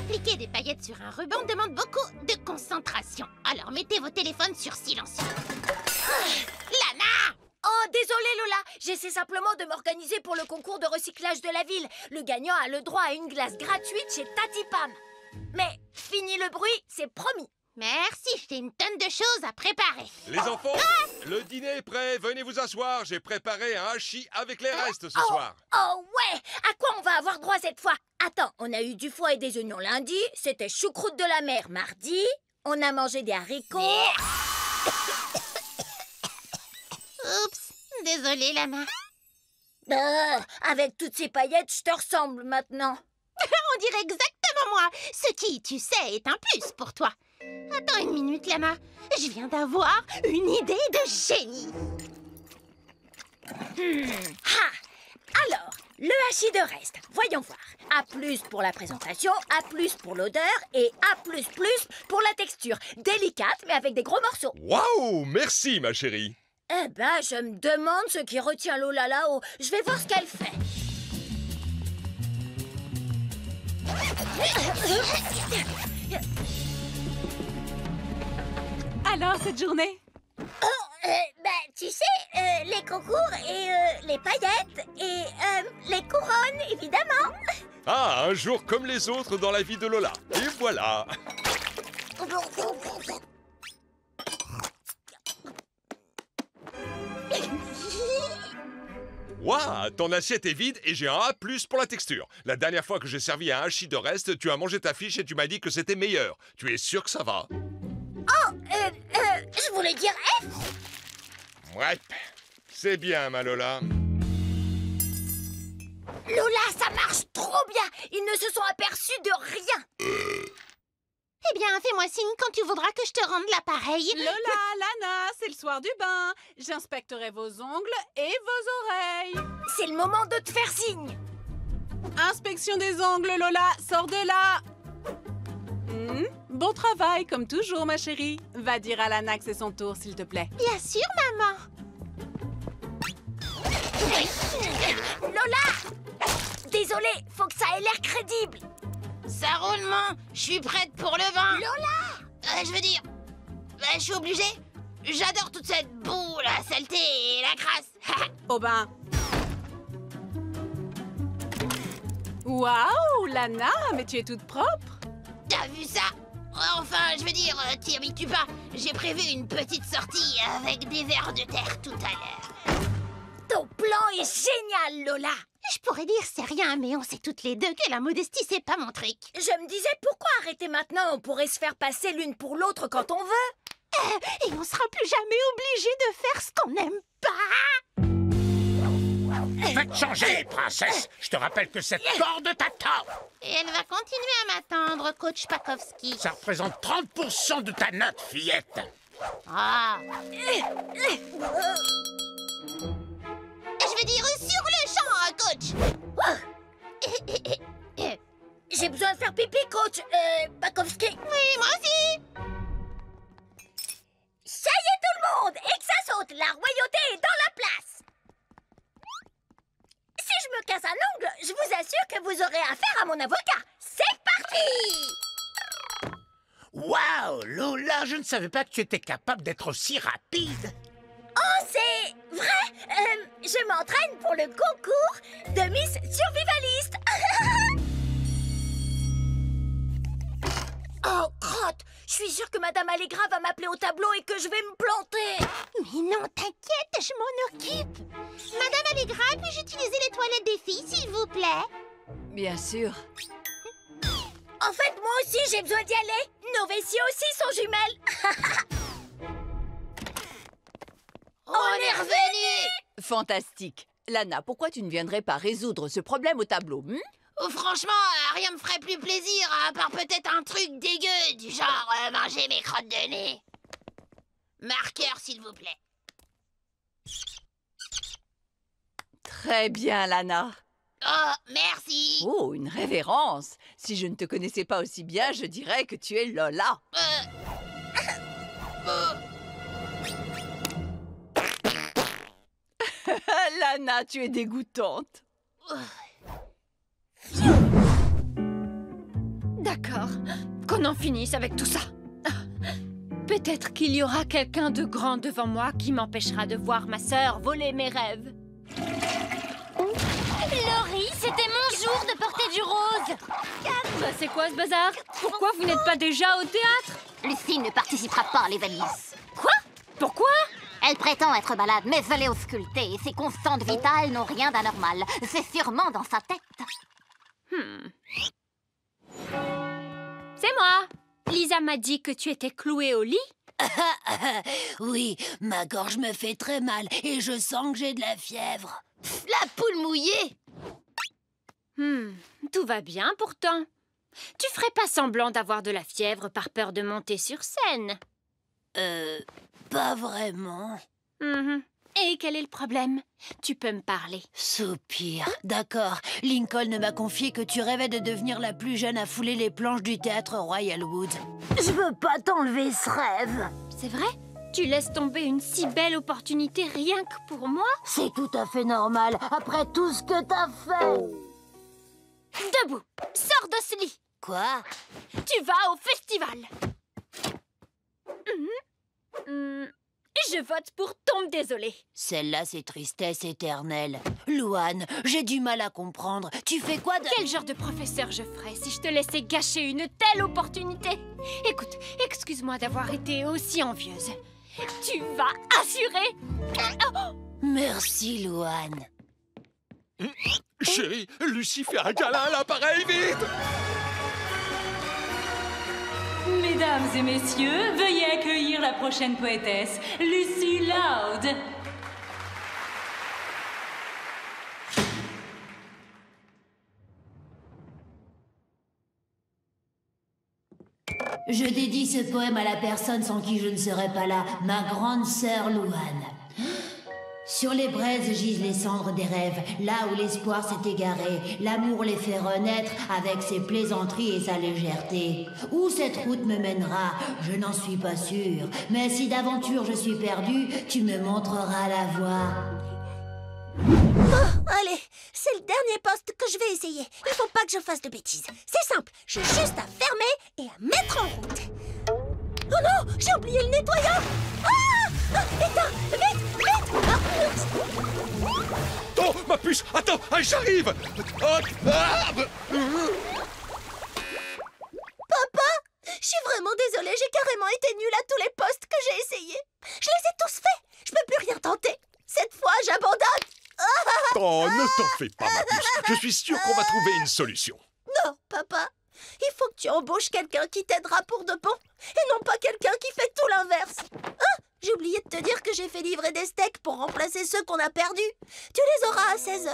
Appliquer des paillettes sur un ruban demande beaucoup de concentration. Alors mettez vos téléphones sur silencieux. Lana! Oh, désolé Lola, j'essaie simplement de m'organiser pour le concours de recyclage de la ville. Le gagnant a le droit à une glace gratuite chez Tati Pam. Mais fini le bruit, c'est promis. Merci, j'ai une tonne de choses à préparer. Les enfants, le dîner est prêt. Venez vous asseoir. J'ai préparé un hachis avec les restes ce soir. Oh ouais, à quoi on va avoir droit cette fois? Attends, on a eu du foie et des oignons lundi, c'était choucroute de la mer mardi, on a mangé des haricots... Oups, désolée Lana. Avec toutes ces paillettes, je te ressemble maintenant. On dirait exactement moi. Ce qui, tu sais, est un plus pour toi. Attends une minute, Lana. Je viens d'avoir une idée de génie. Alors, le hachis de reste, voyons voir. A plus pour la présentation, A plus pour l'odeur et A plus pour la texture. Délicate, mais avec des gros morceaux. Waouh, merci ma chérie. Eh ben, je me demande ce qui retient Lola là-haut. Je vais voir ce qu'elle fait. Alors, cette journée? Tu sais, les concours et les paillettes et les couronnes, évidemment. Ah, un jour comme les autres dans la vie de Lola. Et voilà. Waouh, ton assiette est vide et j'ai un A+ pour la texture. La dernière fois que j'ai servi un hachis de reste, tu as mangé ta fiche et tu m'as dit que c'était meilleur. Tu es sûr que ça va? Je voulais dire F. Ouais, c'est bien ma Lola. Lola, ça marche trop bien. Ils ne se sont aperçus de rien. Eh bien, fais-moi signe quand tu voudras que je te rende l'appareil. Lola, Lana, c'est le soir du bain. J'inspecterai vos ongles et vos oreilles. C'est le moment de te faire signe. Inspection des ongles, Lola, sors de là. Bon travail, comme toujours, ma chérie. Va dire à Lana que c'est son tour, s'il te plaît. Bien sûr, maman. Lola! Désolée, faut que ça ait l'air crédible. Ça roule, maman. Je suis prête pour le bain. Lola! Je veux dire, je suis obligée. J'adore toute cette boue, la saleté et la crasse. Au bain. Waouh, Lana, mais tu es toute propre. T'as vu ça? Enfin, je veux dire, t'y habitues pas. J'ai prévu une petite sortie avec des vers de terre tout à l'heure. Ton plan est génial, Lola. Je pourrais dire c'est rien, mais on sait toutes les deux que la modestie, c'est pas mon truc. Je me disais, pourquoi arrêter maintenant? On pourrait se faire passer l'une pour l'autre quand on veut. Et on sera plus jamais obligé de faire ce qu'on n'aime pas. Faites changer, princesse. Je te rappelle que cette corde t'attend. Et elle va continuer à m'attendre, coach Pakowski. Ça représente 30% de ta note, fillette. Ah. Je veux dire sur le champ, coach. J'ai besoin de faire pipi, coach Pakowski. Oui, moi aussi. Ça y est, tout le monde. Et que ça saute, la royauté est dans la place. Si je me casse un ongle, je vous assure que vous aurez affaire à mon avocat. C'est parti! Waouh, Lola, je ne savais pas que tu étais capable d'être aussi rapide. Oh, c'est vrai? Je m'entraîne pour le concours de Miss Survivaliste. Oh, crotte! Je suis sûre que Madame Allegra va m'appeler au tableau et que je vais me planter. Mais non, t'inquiète, je m'en occupe. Madame Allegra, puis-je utiliser les toilettes des filles, s'il vous plaît? Bien sûr. En fait, moi aussi, j'ai besoin d'y aller. Nos vessiers aussi sont jumelles. On est revenus! Fantastique. Lana, pourquoi tu ne viendrais pas résoudre ce problème au tableau? Franchement, rien me ferait plus plaisir, à part peut-être un truc dégueu, du genre manger mes crottes de nez. Marqueur, s'il vous plaît. Très bien, Lana. Oh, merci. Oh, une révérence. Si je ne te connaissais pas aussi bien, je dirais que tu es Lola. Lana, tu es dégoûtante. D'accord. Qu'on en finisse avec tout ça. Peut-être qu'il y aura quelqu'un de grand devant moi qui m'empêchera de voir ma sœur voler mes rêves. Laurie, c'était mon jour de porter du rose. Bah, c'est quoi ce bazar? Pourquoi vous n'êtes pas déjà au théâtre? Lucie ne participera pas à les valises. Quoi? Pourquoi? Elle prétend être malade, mais elle est auscultée. Ses constantes vitales n'ont rien d'anormal. C'est sûrement dans sa tête. C'est moi. Lisa m'a dit que tu étais clouée au lit. Oui, ma gorge me fait très mal et je sens que j'ai de la fièvre. La poule mouillée. Tout va bien pourtant. Tu ferais pas semblant d'avoir de la fièvre par peur de monter sur scène? Pas vraiment. Et quel est le problème? Tu peux me parler. Soupir. D'accord. Lincoln m'a confié que tu rêvais de devenir la plus jeune à fouler les planches du théâtre Royal Wood. Je veux pas t'enlever ce rêve. C'est vrai? Tu laisses tomber une si belle opportunité rien que pour moi? C'est tout à fait normal, après tout ce que t'as fait. Debout! Sors de ce lit! Quoi? Tu vas au festival! Je vote pour Tombe désolé. Celle-là, c'est tristesse éternelle. Louane, j'ai du mal à comprendre. Tu fais quoi de... Quel genre de professeur je ferais si je te laissais gâcher une telle opportunité? Écoute, excuse-moi d'avoir été aussi envieuse. Tu vas assurer... Merci, Louane. Chérie, Lucie fait un câlin à l'appareil, vite! Mesdames et messieurs, veuillez accueillir la prochaine poétesse, Lucy Loud. Je dédie ce poème à la personne sans qui je ne serais pas là, ma grande sœur Louane. Sur les braises gisent les cendres des rêves, là où l'espoir s'est égaré. L'amour les fait renaître avec ses plaisanteries et sa légèreté. Où cette route me mènera, je n'en suis pas sûre. Mais si d'aventure je suis perdue, tu me montreras la voie. Allez, c'est le dernier poste que je vais essayer. Il faut pas que je fasse de bêtises. C'est simple, j'ai juste à fermer et à mettre en route. Oh non, j'ai oublié le nettoyeur. Éteins, vite, vite. Oh, ma puce! Attends, j'arrive! Papa, je suis vraiment désolée, j'ai carrément été nulle à tous les postes que j'ai essayés. Je les ai tous faits, je peux plus rien tenter. Cette fois, j'abandonne. Oh, ne t'en fais pas, ma puce. Je suis sûr qu'on va trouver une solution. Non, papa, il faut que tu embauches quelqu'un qui t'aidera pour de bon, et non pas quelqu'un qui fait tout l'inverse. J'ai oublié de te dire que j'ai fait livrer des steaks pour remplacer ceux qu'on a perdus. Tu les auras à 16h.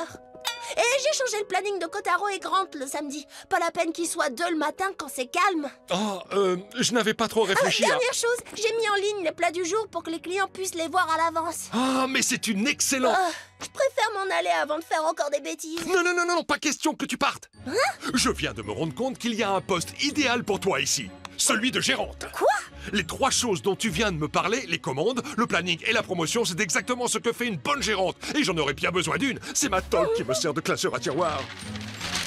Et j'ai changé le planning de Kotaro et Grant le samedi. Pas la peine qu'ils soient 2 le matin quand c'est calme. Oh, je n'avais pas trop réfléchi à... Dernière chose, j'ai mis en ligne les plats du jour pour que les clients puissent les voir à l'avance. Ah, mais c'est une excellente... Je préfère m'en aller avant de faire encore des bêtises. Non, pas question que tu partes. Je viens de me rendre compte qu'il y a un poste idéal pour toi ici. Celui de gérante. Quoi? Les 3 choses dont tu viens de me parler, les commandes, le planning et la promotion, c'est exactement ce que fait une bonne gérante. Et j'en aurais bien besoin d'une. C'est ma tante qui me sert de classeur à tiroir.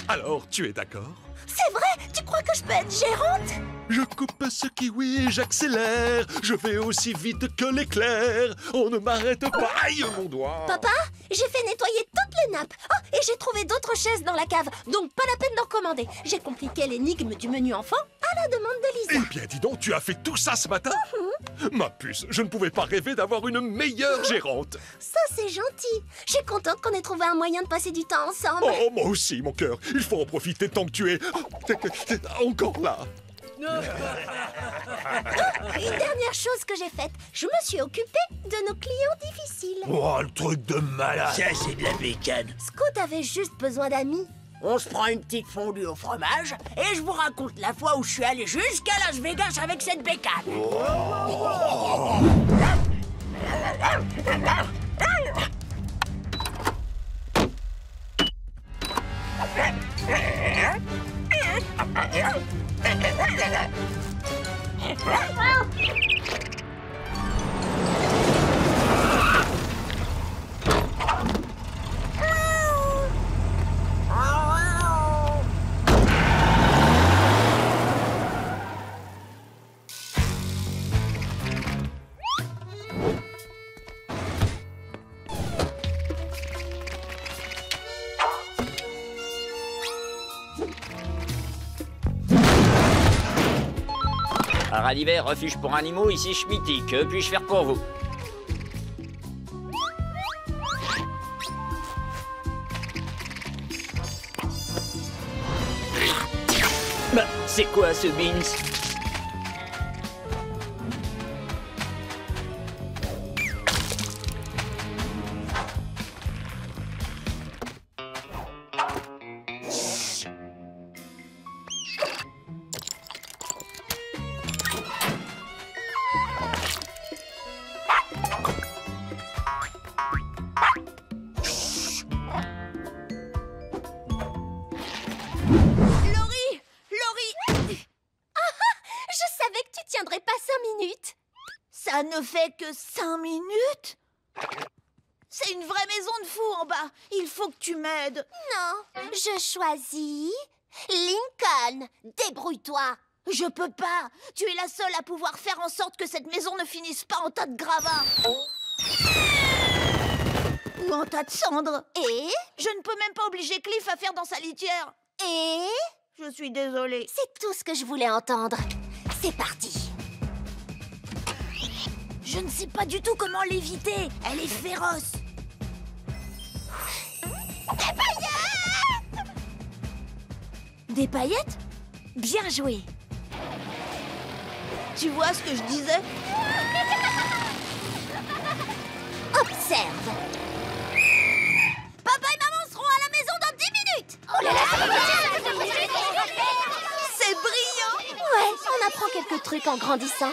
Alors, tu es d'accord? C'est vrai? Tu crois que je peux être gérante? Je coupe ce kiwi et j'accélère. Je vais aussi vite que l'éclair. On ne m'arrête pas. Aïe, mon doigt. Papa, j'ai fait nettoyer toutes les nappes. Et j'ai trouvé d'autres chaises dans la cave. Donc pas la peine d'en commander. J'ai compliqué l'énigme du menu enfant à la demande de Lisa. Eh bien, dis donc, tu as fait tout ça ce matin? Ma puce, je ne pouvais pas rêver d'avoir une meilleure gérante. Ça, c'est gentil. Je suis contente qu'on ait trouvé un moyen de passer du temps ensemble. Oh, moi aussi, mon cœur. Il faut en profiter tant que tu es... encore là. Une dernière chose que j'ai faite, je me suis occupée de nos clients difficiles. Oh, le truc de malade. Ça, c'est de la bécane. Scout avait juste besoin d'amis. On se prend une petite fondue au fromage et je vous raconte la fois où je suis allé jusqu'à Las Vegas avec cette bécane. Radiver, refuge pour animaux, ici Schmitty. Que puis-je faire pour vous? Bah, c'est quoi ce Beans? Ça ne fait que 5 minutes? C'est une vraie maison de fous en bas. Il faut que tu m'aides. Non, je choisis Lincoln. Débrouille-toi. Je peux pas. Tu es la seule à pouvoir faire en sorte que cette maison ne finisse pas en tas de gravats. Ou en tas de cendres. Et je ne peux même pas obliger Cliff à faire dans sa litière. Et je suis désolée. C'est tout ce que je voulais entendre. C'est parti. Je ne sais pas du tout comment l'éviter. Elle est féroce. Des paillettes! Des paillettes? Bien joué. Tu vois ce que je disais? Observe. Papa et maman seront à la maison dans 10 minutes. Oh là là, c'est brillant. Ouais, on apprend quelques trucs en grandissant.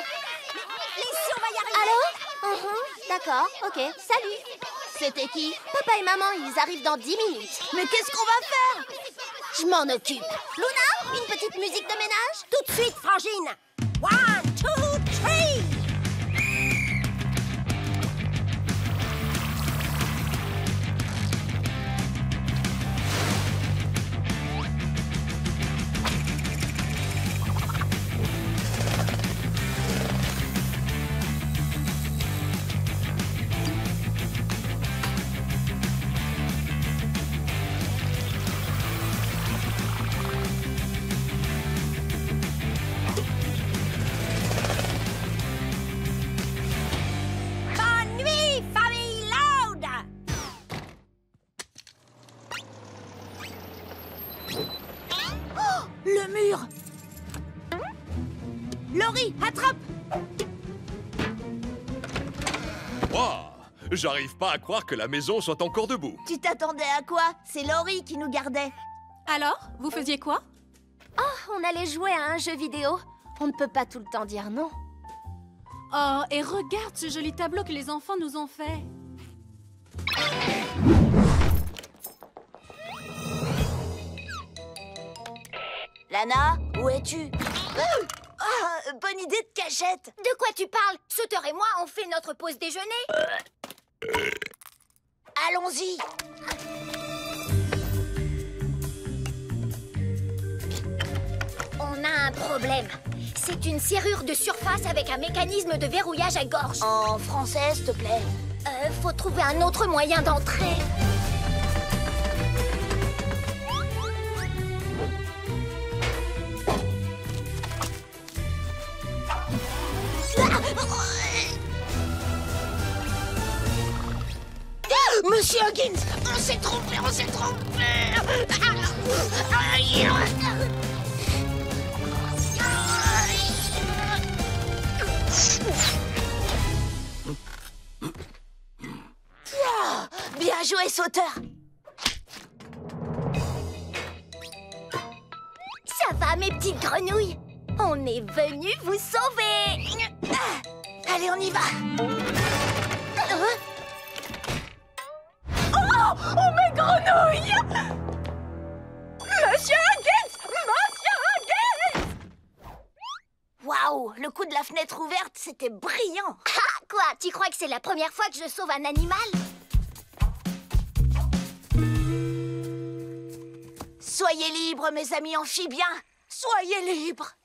Allô? D'accord, ok, salut. C'était qui? Papa et maman, ils arrivent dans 10 minutes. Mais qu'est-ce qu'on va faire? Je m'en occupe. Luna, une petite musique de ménage? Tout de suite, Frangine. 1, 2, 3. Le mur! Laurie, attrape! Wow, j'arrive pas à croire que la maison soit encore debout. Tu t'attendais à quoi? C'est Laurie qui nous gardait. Alors, vous faisiez quoi? Oh, on allait jouer à un jeu vidéo. On ne peut pas tout le temps dire non. Oh, et regarde ce joli tableau que les enfants nous ont fait. Lana, où es-tu? Bonne idée de cachette. De quoi tu parles? Sauter et moi, on fait notre pause déjeuner. Allons-y. On a un problème. C'est une serrure de surface avec un mécanisme de verrouillage à gorge. En français, s'il te plaît. Faut trouver un autre moyen d'entrer. Monsieur Huggins, on s'est trompé, on s'est trompé. Bien joué, sauteur. Ça va, mes petites grenouilles? On est venus vous sauver. Allez, on y va. Oh, mes grenouilles! Monsieur Huggins! Monsieur Huggins! Waouh, le coup de la fenêtre ouverte, c'était brillant. Ah, quoi? Tu crois que c'est la première fois que je sauve un animal? Soyez libres, mes amis amphibiens. Soyez libres.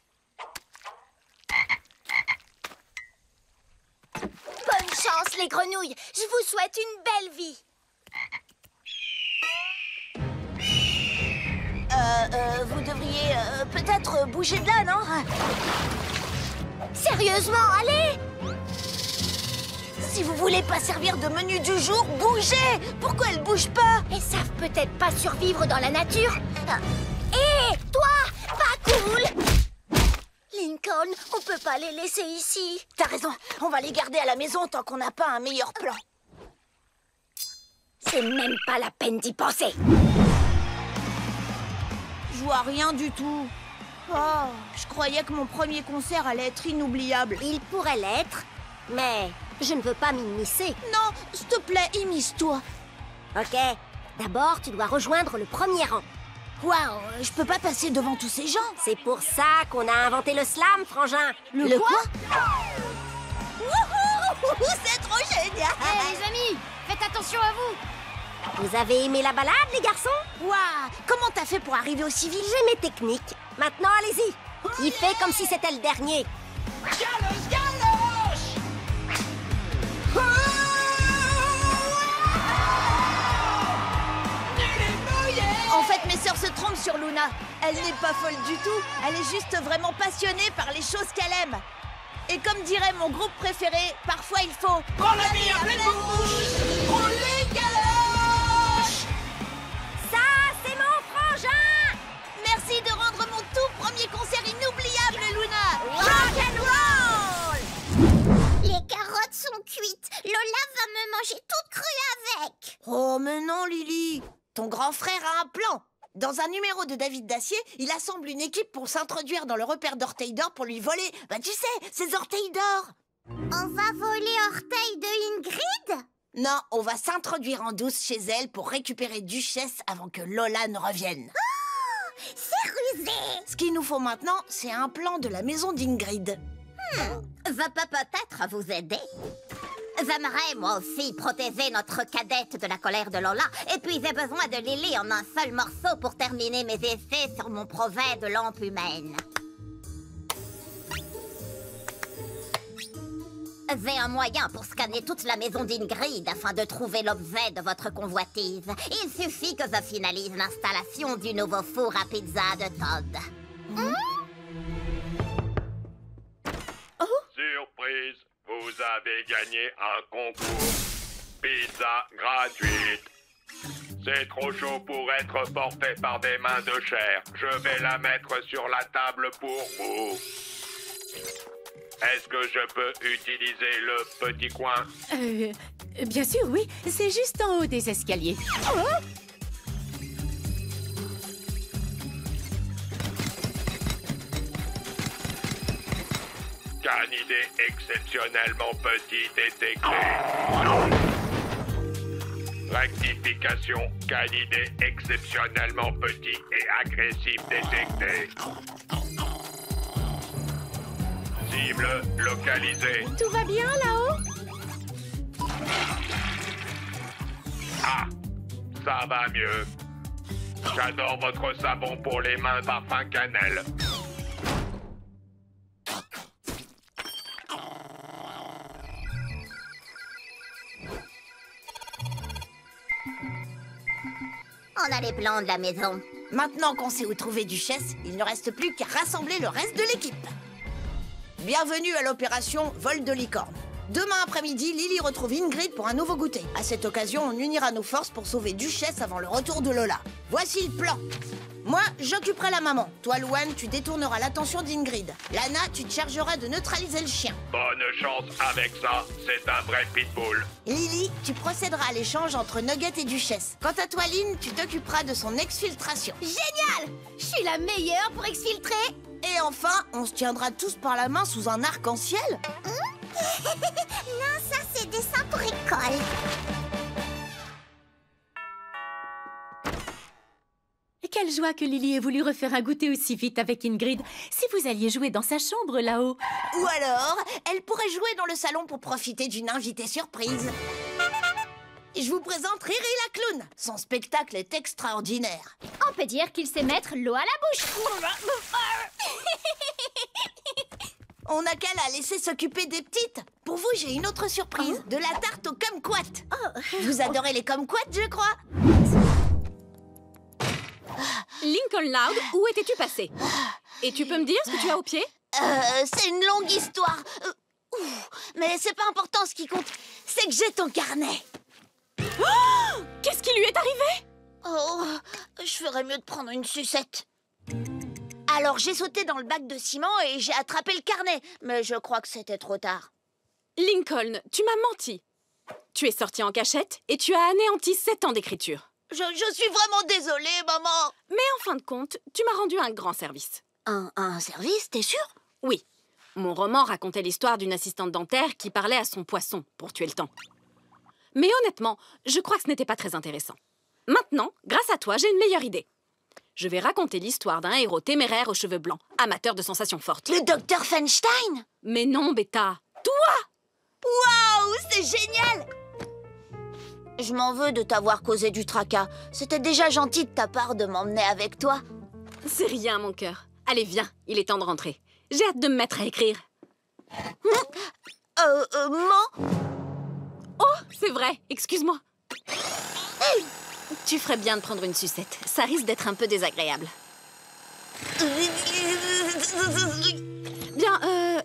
Bonne chance, les grenouilles. Je vous souhaite une belle vie. Vous devriez peut-être bouger de là, non? Sérieusement, allez! Si vous voulez pas servir de menu du jour, bougez! Pourquoi elles bougent pas? Elles savent peut-être pas survivre dans la nature. Hé, toi, pas cool! Lincoln, on peut pas les laisser ici. T'as raison, on va les garder à la maison tant qu'on n'a pas un meilleur plan. C'est même pas la peine d'y penser. Je vois rien du tout. Oh, je croyais que mon premier concert allait être inoubliable. Il pourrait l'être, mais je ne veux pas m'immiscer. Non, s'il te plaît, immisce-toi. Ok, d'abord tu dois rejoindre le premier rang. Waouh, je peux pas passer devant tous ces gens. C'est pour ça qu'on a inventé le slam, frangin. Le quoi? Wouhou, c'est trop génial. Les amis, faites attention à vous. Vous avez aimé la balade, les garçons? Waouh, comment t'as fait pour arriver aussi vite? J'ai mes techniques. Maintenant, allez-y. Kiffez comme si c'était le dernier. Galoche, galoche! En fait, mes sœurs se trompent sur Luna. Elle n'est pas folle du tout. Elle est juste vraiment passionnée par les choses qu'elle aime. Et comme dirait mon groupe préféré, parfois il faut... Prends la vie à pleine bouche! Prends les galoches! Ça, c'est mon frangin! Merci de rendre mon tout premier concert inoubliable, Luna! Rock and roll! Les carottes sont cuites. Lola va me manger toute crue avec. Oh, mais non, Lily. Ton grand frère a un plan. Dans un numéro de David Dacier, il assemble une équipe pour s'introduire dans le repère d'orteils d'or pour lui voler, tu sais, ses orteils d'or. On va voler orteil de Ingrid? Non, on va s'introduire en douce chez elle pour récupérer Duchesse avant que Lola ne revienne. Oh, c'est rusé. Ce qu'il nous faut maintenant, c'est un plan de la maison d'Ingrid. Va pas peut-être vous aider? J'aimerais, moi aussi, protéger notre cadette de la colère de Lola. Et puis, j'ai besoin de Lily en un seul morceau pour terminer mes essais sur mon projet de lampe humaine. J'ai un moyen pour scanner toute la maison d'Ingrid afin de trouver l'objet de votre convoitise. Il suffit que je finalise l'installation du nouveau four à pizza de Todd. Surprise! Vous avez gagné un concours. Pizza gratuite. C'est trop chaud pour être porté par des mains de chair. Je vais la mettre sur la table pour vous. Est-ce que je peux utiliser le petit coin? Bien sûr, oui. C'est juste en haut des escaliers. Oh! Canidé exceptionnellement petit détecté. Rectification. Canidé exceptionnellement petit et agressif détecté. Cible localisée. Tout va bien là-haut? Ah, ça va mieux. J'adore votre savon pour les mains parfum cannelle. On a les plans de la maison. Maintenant qu'on sait où trouver Duchesse, il ne reste plus qu'à rassembler le reste de l'équipe. Bienvenue à l'opération Vol de licorne. Demain après-midi, Lily retrouve Ingrid pour un nouveau goûter. À cette occasion, on unira nos forces pour sauver Duchesse avant le retour de Lola. Voici le plan. Moi, j'occuperai la maman. Toi, Louane, tu détourneras l'attention d'Ingrid. Lana, tu te chargeras de neutraliser le chien. Bonne chance avec ça, c'est un vrai pitbull. Lily, tu procéderas à l'échange entre Nugget et Duchesse. Quant à toi, Lynn, tu t'occuperas de son exfiltration. Génial! Je suis la meilleure pour exfiltrer. Et enfin, on se tiendra tous par la main sous un arc-en-ciel. Non, ça c'est dessin pour école. Quelle joie que Lily ait voulu refaire un goûter aussi vite avec Ingrid. Si vous alliez jouer dans sa chambre là-haut. Ou alors, elle pourrait jouer dans le salon pour profiter d'une invitée surprise. Je vous présente Riri la clown. Son spectacle est extraordinaire. On peut dire qu'il sait mettre l'eau à la bouche. On n'a qu'à la laisser s'occuper des petites. Pour vous, j'ai une autre surprise. De la tarte aux kumquats. Vous adorez les kumquats, je crois. Lincoln Loud, où étais-tu passé? Et tu peux me dire ce que tu as au pied? C'est une longue histoire. Mais c'est pas important, ce qui compte, c'est que j'ai ton carnet. Oh, qu'est-ce qui lui est arrivé? Oh, je ferais mieux de prendre une sucette. Alors j'ai sauté dans le bac de ciment et j'ai attrapé le carnet. Mais je crois que c'était trop tard. Lincoln, tu m'as menti. Tu es sorti en cachette et tu as anéanti 7 ans d'écriture. Je suis vraiment désolée, maman. Mais en fin de compte, tu m'as rendu un grand service. Un service, t'es sûre? Oui. Mon roman racontait l'histoire d'une assistante dentaire qui parlait à son poisson pour tuer le temps. Mais honnêtement, je crois que ce n'était pas très intéressant. Maintenant, grâce à toi, j'ai une meilleure idée. Je vais raconter l'histoire d'un héros téméraire aux cheveux blancs, amateur de sensations fortes. Le docteur Feinstein? Mais non, Beta, toi! Waouh, c'est génial! Je m'en veux de t'avoir causé du tracas. C'était déjà gentil de ta part de m'emmener avec toi. C'est rien, mon cœur. Allez, viens, il est temps de rentrer. J'ai hâte de me mettre à écrire. Oh, c'est vrai, excuse-moi. Tu ferais bien de prendre une sucette. Ça risque d'être un peu désagréable. Bien,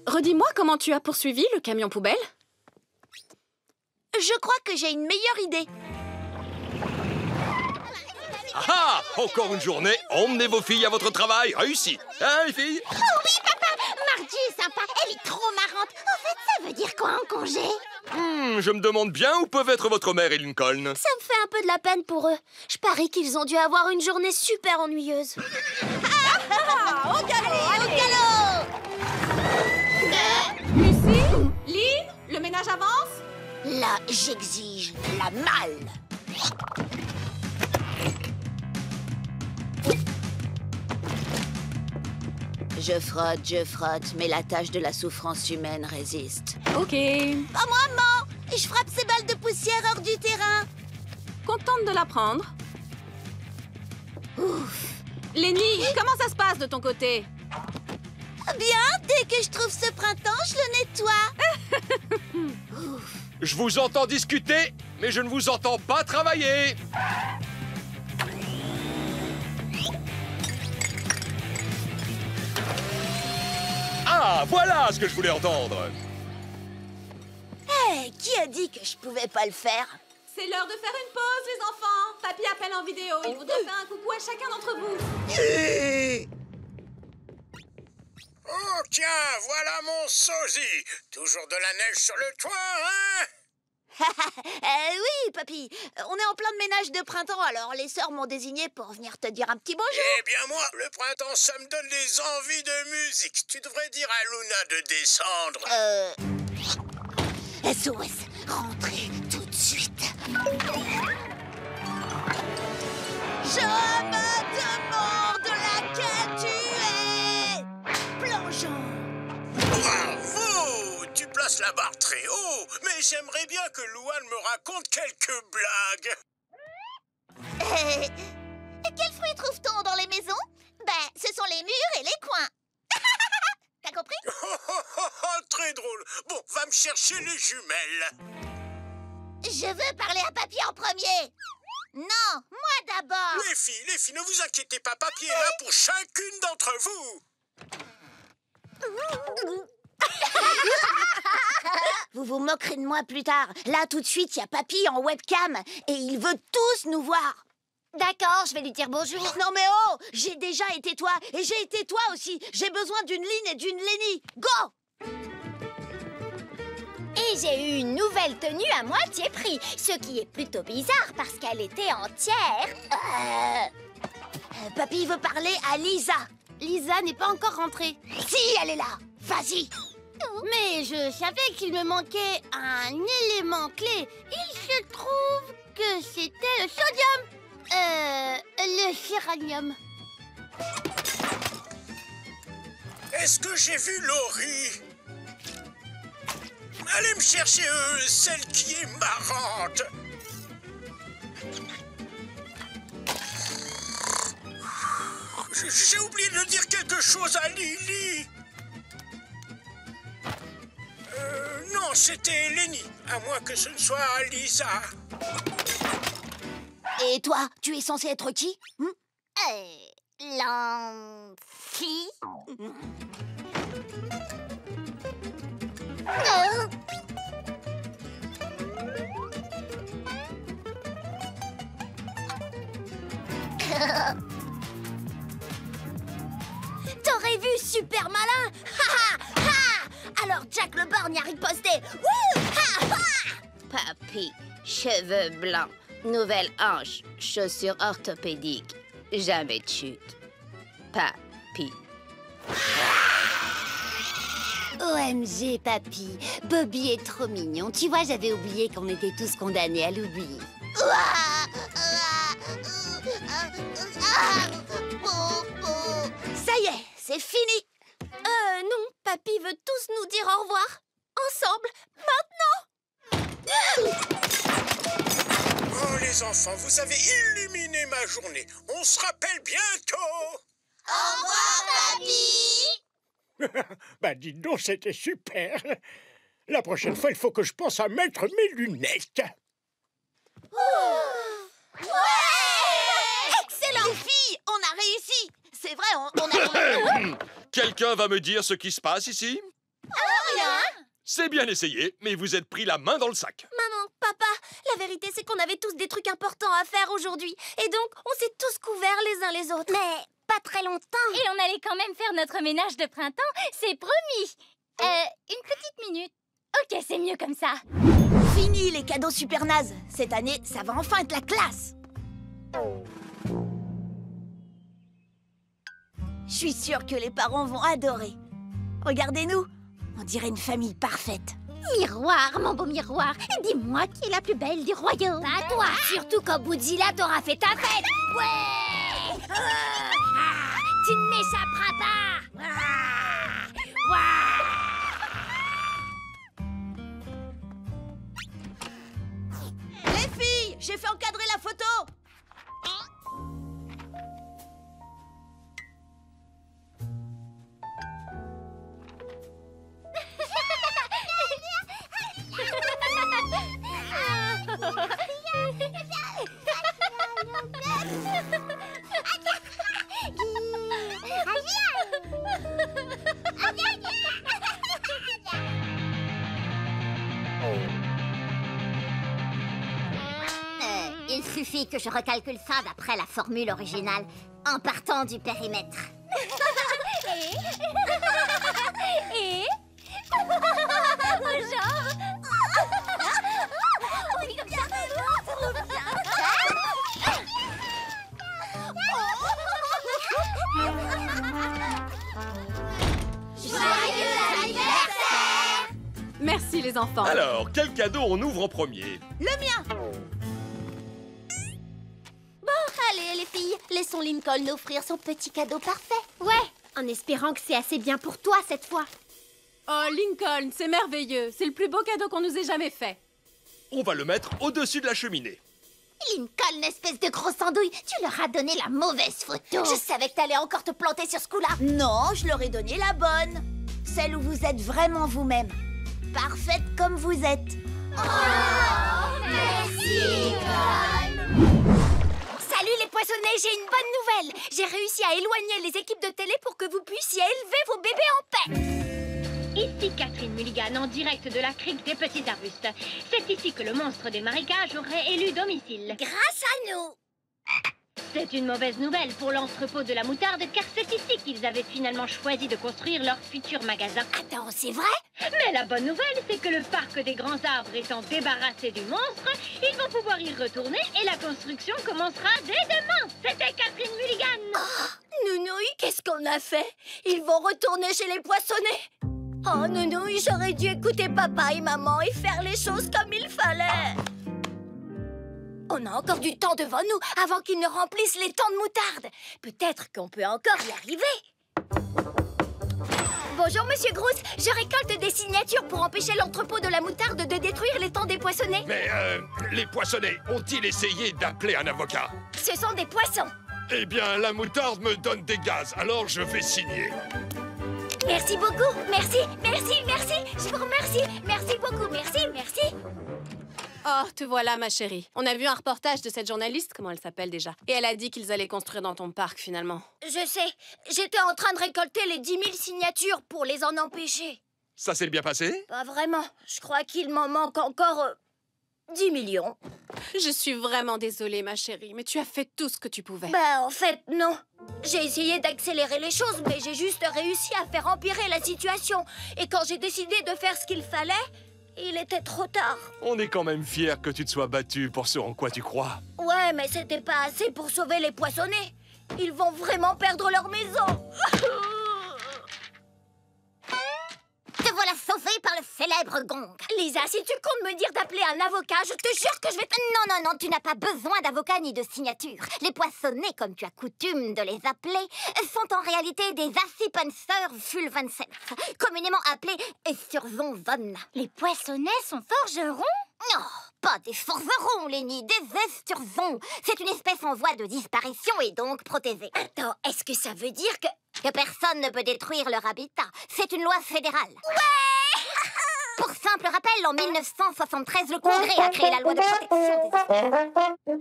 redis-moi comment tu as poursuivi le camion poubelle. Je crois que j'ai une meilleure idée. Ah! Encore une journée, emmenez vos filles à votre travail. Réussi. Hein, les filles? Oh oui, papa! Margie est sympa, elle est trop marrante. En fait, ça veut dire quoi, un congé? Je me demande bien où peuvent être votre mère et Lincoln. Ça me fait un peu de la peine pour eux. Je parie qu'ils ont dû avoir une journée super ennuyeuse. Au galop, au galop! Lucie? Lynn? Le ménage avance? Là, j'exige la malle. Je frotte, mais la tâche de la souffrance humaine résiste. Ok. Pas moi, maman! Je frappe ces balles de poussière hors du terrain. Contente de l'apprendre. Ouf. Lenny, comment ça se passe de ton côté? Bien, dès que je trouve ce printemps, je le nettoie. Ouf. Je vous entends discuter, mais je ne vous entends pas travailler. Ah, voilà ce que je voulais entendre. Hey, qui a dit que je pouvais pas le faire? C'est l'heure de faire une pause, les enfants. Papy appelle en vidéo. Il voudrait faire un coucou à chacun d'entre vous. Oh, tiens, voilà mon sosie. Toujours de la neige sur le toit, hein? Oui, papy. On est en plein de ménage de printemps, alors les sœurs m'ont désigné pour venir te dire un petit bonjour. Eh bien, moi, le printemps, ça me donne des envies de musique. Tu devrais dire à Luna de descendre. SOS, rentrez tout de suite. Je me demande laquelle tu es. Plongeons. Bravo! Tu places la barre très haut, mais j'aimerais bien que Louane me raconte quelques blagues. Quels fruits trouve-t-on dans les maisons? Ben, ce sont les murs et les coins. T'as compris? Très drôle. Bon, va me chercher les jumelles. Je veux parler à Papy en premier. Non, moi d'abord. Les filles, ne vous inquiétez pas. Papy est là pour chacune d'entre vous. Vous vous moquerez de moi plus tard. Là, tout de suite, il y a Papy en webcam et il veut tous nous voir. D'accord, je vais lui dire bonjour. Non mais oh, j'ai déjà été toi et j'ai été toi aussi. J'ai besoin d'une Lynn et d'une Lenny. Go! Et j'ai eu une nouvelle tenue à moitié prix, ce qui est plutôt bizarre parce qu'elle était entière. Papy veut parler à Lisa. Lisa n'est pas encore rentrée. Si, elle est là. Vas-y. Mais je savais qu'il me manquait un élément clé. Il se trouve que c'était le sodium. Le géranium. Est-ce que j'ai vu Laurie? Allez me chercher celle qui est marrante. J'ai oublié de dire quelque chose à Lily. Non, c'était Lenny, à moins que ce ne soit Lisa. Et toi, tu es censé être qui? L'amphi. T'aurais vu, super malin. Ha ha ha. Alors Jack le Borgne y a riposté. Wouh, ha ha. Papy, cheveux blancs, nouvelle hanche, chaussures orthopédiques, jamais de chute. Papy. OMG, papy. Bobby est trop mignon. Tu vois, j'avais oublié qu'on était tous condamnés à l'oubli. Ça y est, c'est fini. Non, papy veut tous nous dire au revoir. Ensemble, maintenant. Oh, les enfants, vous avez illuminé ma journée. On se rappelle bientôt. Au revoir, papy. Bah, dites donc, c'était super. La prochaine fois, il faut que je pense à mettre mes lunettes. Ouais! Excellent, filles. On a réussi. C'est vrai, on a... Quelqu'un va me dire ce qui se passe ici? Rien. C'est bien essayé, mais vous êtes pris la main dans le sac. Maman, papa, la vérité c'est qu'on avait tous des trucs importants à faire aujourd'hui. Et donc, on s'est tous couverts les uns les autres. Mais pas très longtemps. Et on allait quand même faire notre ménage de printemps, c'est promis. Une petite minute. Ok, c'est mieux comme ça. Fini les cadeaux super nazes. Cette année, ça va enfin être la classe. Je suis sûre que les parents vont adorer. Regardez-nous, on dirait une famille parfaite. Miroir, mon beau miroir, dis-moi qui est la plus belle du royaume. Pas toi, surtout quand Boudzilla t'aura fait ta fête. Ouais. Tu ne m'échapperas pas. Les filles, j'ai fait encadrer la photo. Il suffit que je recalcule ça d'après la formule originale, en partant du périmètre. Et genre oui, comme ça. Trop bien. Joyeux anniversaire! Merci les enfants. Alors, quel cadeau on ouvre en premier? Le mien. Allez, les filles, laissons Lincoln offrir son petit cadeau parfait. Ouais, en espérant que c'est assez bien pour toi cette fois. Oh, Lincoln, c'est merveilleux. C'est le plus beau cadeau qu'on nous ait jamais fait. On va le mettre au-dessus de la cheminée. Lincoln, espèce de gros andouille, tu leur as donné la mauvaise photo. Je savais que t'allais encore te planter sur ce coup-là. Non, je leur ai donné la bonne. Celle où vous êtes vraiment vous-même. Parfaite comme vous êtes. Merci, Salut les poissonnets, j'ai une bonne nouvelle. J'ai réussi à éloigner les équipes de télé pour que vous puissiez élever vos bébés en paix. Ici Catherine Mulligan en direct de la crique des petits arbustes. C'est ici que le monstre des marécages aurait élu domicile. Grâce à nous. C'est une mauvaise nouvelle pour l'entrepôt de la moutarde car c'est ici qu'ils avaient finalement choisi de construire leur futur magasin. Attends, c'est vrai? Mais la bonne nouvelle, c'est que le parc des grands arbres étant débarrassé du monstre, ils vont pouvoir y retourner et la construction commencera dès demain. C'était Catherine Mulligan. Oh, Nounouille, qu'est-ce qu'on a fait? Ils vont retourner chez les poissonnets. Oh, Nounouille, j'aurais dû écouter papa et maman et faire les choses comme il fallait. On a encore du temps devant nous avant qu'ils ne remplissent les temps de moutarde. Peut-être qu'on peut encore y arriver. Bonjour, Monsieur Grousse. Je récolte des signatures pour empêcher l'entrepôt de la moutarde de détruire les temps des poissonnets. Mais, les poissonnets ont-ils essayé d'appeler un avocat? Ce sont des poissons. Eh bien, la moutarde me donne des gaz, alors je vais signer. Merci beaucoup. Merci, merci, merci. Je vous remercie. Merci beaucoup. Merci, merci. Oh, te voilà, ma chérie. On a vu un reportage de cette journaliste, comment elle s'appelle déjà? Et elle a dit qu'ils allaient construire dans ton parc, finalement. Je sais. J'étais en train de récolter les 10 000 signatures pour les en empêcher. Ça s'est bien passé? Pas vraiment. Je crois qu'il m'en manque encore 10 millions. Je suis vraiment désolée, ma chérie, mais tu as fait tout ce que tu pouvais. Bah, en fait, non. J'ai essayé d'accélérer les choses, mais j'ai juste réussi à faire empirer la situation. Et quand j'ai décidé de faire ce qu'il fallait, il était trop tard. On est quand même fiers que tu te sois battu pour ce en quoi tu crois. Ouais, mais c'était pas assez pour sauver les poissonnés. Ils vont vraiment perdre leur maison. Te voilà sauvé par le célèbre gong. Lisa, si tu comptes me dire d'appeler un avocat, je te jure que je vais te... Non, tu n'as pas besoin d'avocat ni de signature. Les poissonnés, comme tu as coutume de les appeler, sont en réalité des Assipenser Fulvenself, communément appelés Esturzonzon. Les poissonnets sont forgerons? Non, pas des forgerons, Lenny, des Esturzons. C'est une espèce en voie de disparition et donc protégée. Attends, est-ce que ça veut dire que personne ne peut détruire leur habitat? C'est une loi fédérale. Ouais! Pour simple rappel, en 1973, le Congrès a créé la loi de protection des...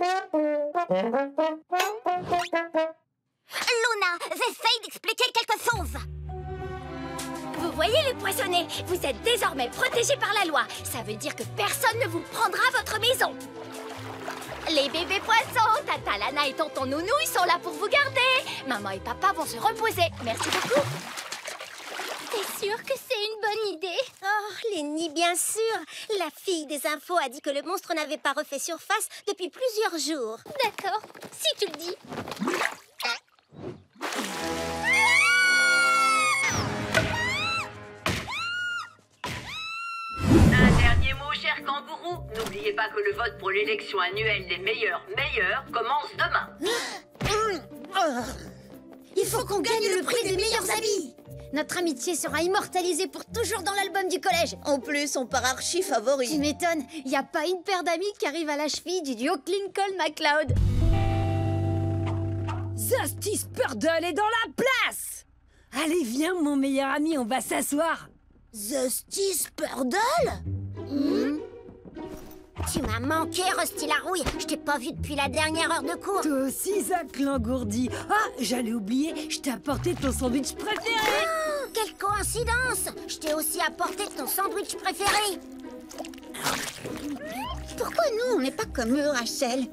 Luna, j'essaye d'expliquer quelque chose. Vous voyez les poissonnés, vous êtes désormais protégés par la loi. Ça veut dire que personne ne vous prendra votre maison. Les bébés poissons, Tata Lana et Tonton Nounou, ils sont là pour vous garder. Maman et papa vont se reposer. Merci beaucoup. T'es sûre que c'est une bonne idée? Oh, Lenny, bien sûr. La fille des infos a dit que le monstre n'avait pas refait surface depuis plusieurs jours. D'accord, si tu le dis. Un dernier mot, cher kangourou. N'oubliez pas que le vote pour l'élection annuelle des meilleurs commence demain. Il faut qu'on gagne le prix des meilleurs amis. Notre amitié sera immortalisée pour toujours dans l'album du collège. En plus, on part archi favori. Tu m'étonnes, il n'y a pas une paire d'amis qui arrive à la cheville du duo Clinkle-McCloud. Zosty Spurdle est dans la place! Allez, viens, mon meilleur ami, on va s'asseoir. Zosty Spurdle? Tu m'as manqué, Rusty Larouille. Je t'ai pas vu depuis la dernière heure de cours. Toi aussi, Zach l'engourdi. Ah, j'allais oublier, je t'ai apporté ton sandwich préféré. Oh, quelle coïncidence! Je t'ai aussi apporté ton sandwich préféré. Pourquoi nous, on n'est pas comme eux, Rachel?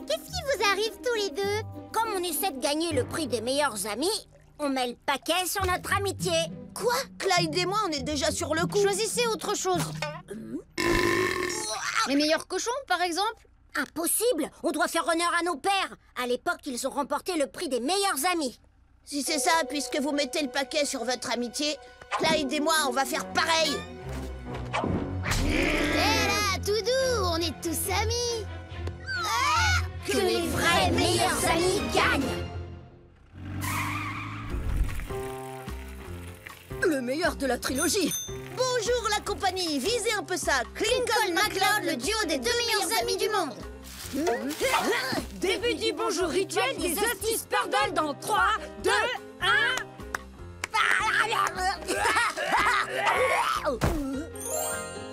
Qu'est-ce qui vous arrive tous les deux? Comme on essaie de gagner le prix des meilleurs amis, on met le paquet sur notre amitié. Quoi? Clyde et moi, on est déjà sur le coup. Choisissez autre chose. Les meilleurs cochons, par exemple? Impossible! On doit faire honneur à nos pères. À l'époque, ils ont remporté le prix des meilleurs amis. Si c'est ça, puisque vous mettez le paquet sur votre amitié, Clyde et moi, on va faire pareil. Hé là, tout doux, on est tous amis. Que les vrais meilleurs amis gagnent. Le meilleur de la trilogie. Bonjour la compagnie, visez un peu ça. Clinkle-McCloud, le duo des deux meilleurs amis du monde. Début du bonjour rituel des Zosty Spurdle dans 3, 2, 1...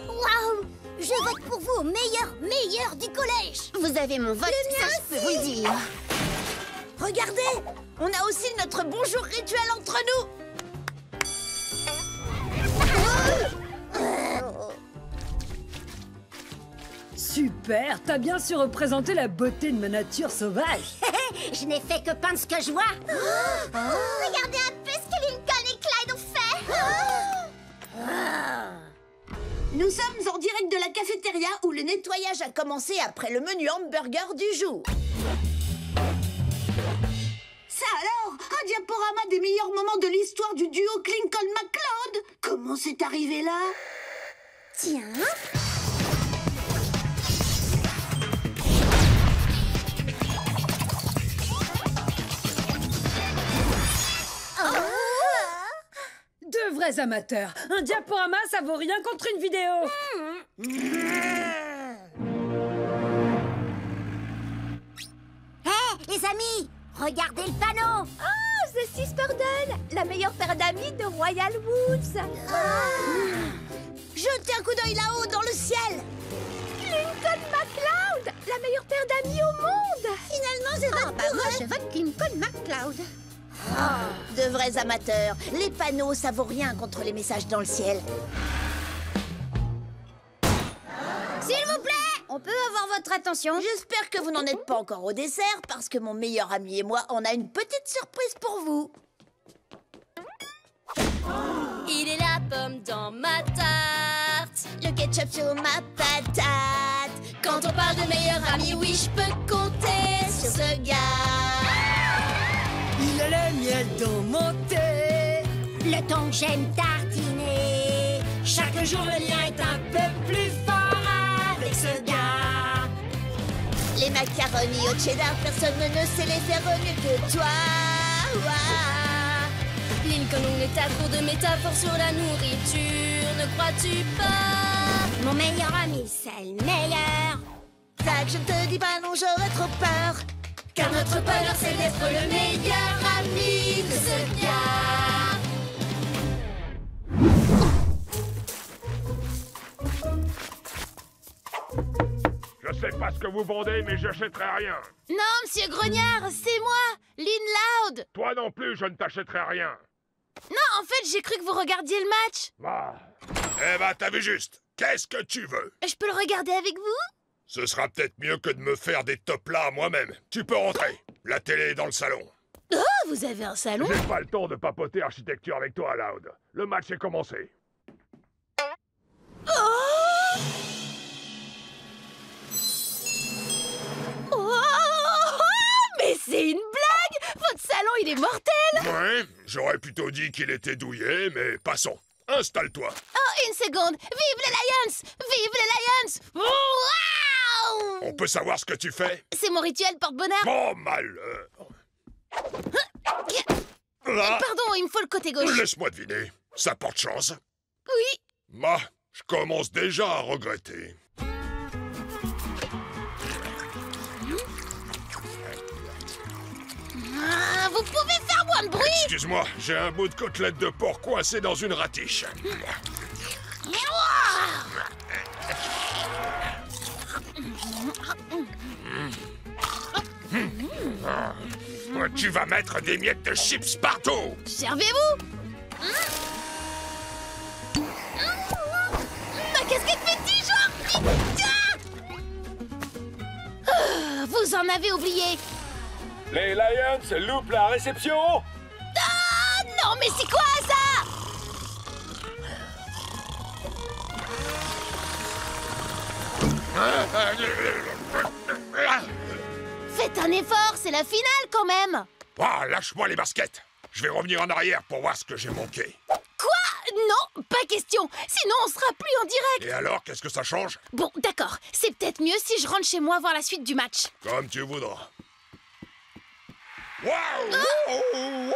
Waouh! Je vote pour vous au meilleur du collège. Vous avez mon vote, ça je peux vous le dire. Regardez, on a aussi notre bonjour rituel entre nous. Super, t'as bien su représenter la beauté de ma nature sauvage. Je n'ai fait que peindre ce que je vois. Regardez un peu ce que Lincoln et Clyde ont fait. Nous sommes en direct de la cafétéria où le nettoyage a commencé après le menu hamburger du jour. Ça alors, un diaporama des meilleurs moments de l'histoire du duo Clinkle-McCloud. Comment c'est arrivé là? Tiens. Deux vrais amateurs. Un diaporama, ça vaut rien contre une vidéo. Hé, les amis, regardez le panneau. Oh, Zosty Spurdle, la meilleure paire d'amis de Royal Woods. Jetez un coup d'œil là-haut dans le ciel. Clinkle-McCloud, la meilleure paire d'amis au monde. Finalement, je vote pour eux. Je vote Clinkle-McCloud. De vrais amateurs. Les panneaux, ça vaut rien contre les messages dans le ciel. S'il vous plaît, on peut avoir votre attention? J'espère que vous n'en êtes pas encore au dessert, parce que mon meilleur ami et moi, on a une petite surprise pour vous. Il est la pomme dans ma tarte, le ketchup sur ma patate. Quand on parle de meilleur ami, oui, je peux compter sur ce gars. Il a le miel dans mon thé, le ton que j'aime tartiner. Chaque jour, le lien est un peu plus fort avec ce gars. Les macaronis au cheddar, personne ne sait les faire mieux que toi. Lincoln, on est à court de métaphores sur la nourriture, ne crois-tu pas? Mon meilleur ami, c'est le meilleur. Ça que je ne te dis pas, non, j'aurais trop peur. Car notre bonheur, c'est d'être le meilleur ami de ce gars. Je sais pas ce que vous vendez, mais j'achèterai rien. Non, monsieur Grognard, c'est moi, Lynn Loud. Toi non plus, je ne t'achèterai rien. Non, en fait, j'ai cru que vous regardiez le match. Ah. Eh ben, t'as vu juste. Qu'est-ce que tu veux? Je peux le regarder avec vous? Ce sera peut-être mieux que de me faire des top là moi-même. Tu peux rentrer. La télé est dans le salon. Oh, vous avez un salon? J'ai pas le temps de papoter architecture avec toi, Loud. Le match est commencé. Oh! Mais c'est une blague! Votre salon, il est mortel! Ouais, j'aurais plutôt dit qu'il était douillet, mais passons. Installe-toi. Oh, une seconde! Vive les Lions! Vive les Lions! Wow! On peut savoir ce que tu fais? C'est mon rituel porte-bonheur. Oh, malheur! Là. Pardon, il me faut le côté gauche. Laisse-moi deviner. Ça porte chance? Oui. Bah, je commence déjà à regretter. Ah, vous pouvez faire moins de bruit? Excuse-moi, j'ai un bout de côtelette de porc coincé dans une ratiche. Tu vas mettre des miettes de chips partout. Servez-vous. Ma casquette fait 10 jours. Vous en avez oublié. Les Lions loupent la réception. Ah non, mais c'est quoi ça? Faites un effort, c'est la finale quand même. Ah, lâche-moi les baskets. Je vais revenir en arrière pour voir ce que j'ai manqué. Quoi? Non, pas question. Sinon, on sera plus en direct. Et alors, qu'est-ce que ça change? Bon, d'accord. C'est peut-être mieux si je rentre chez moi voir la suite du match. Comme tu voudras. Waouh! Wow!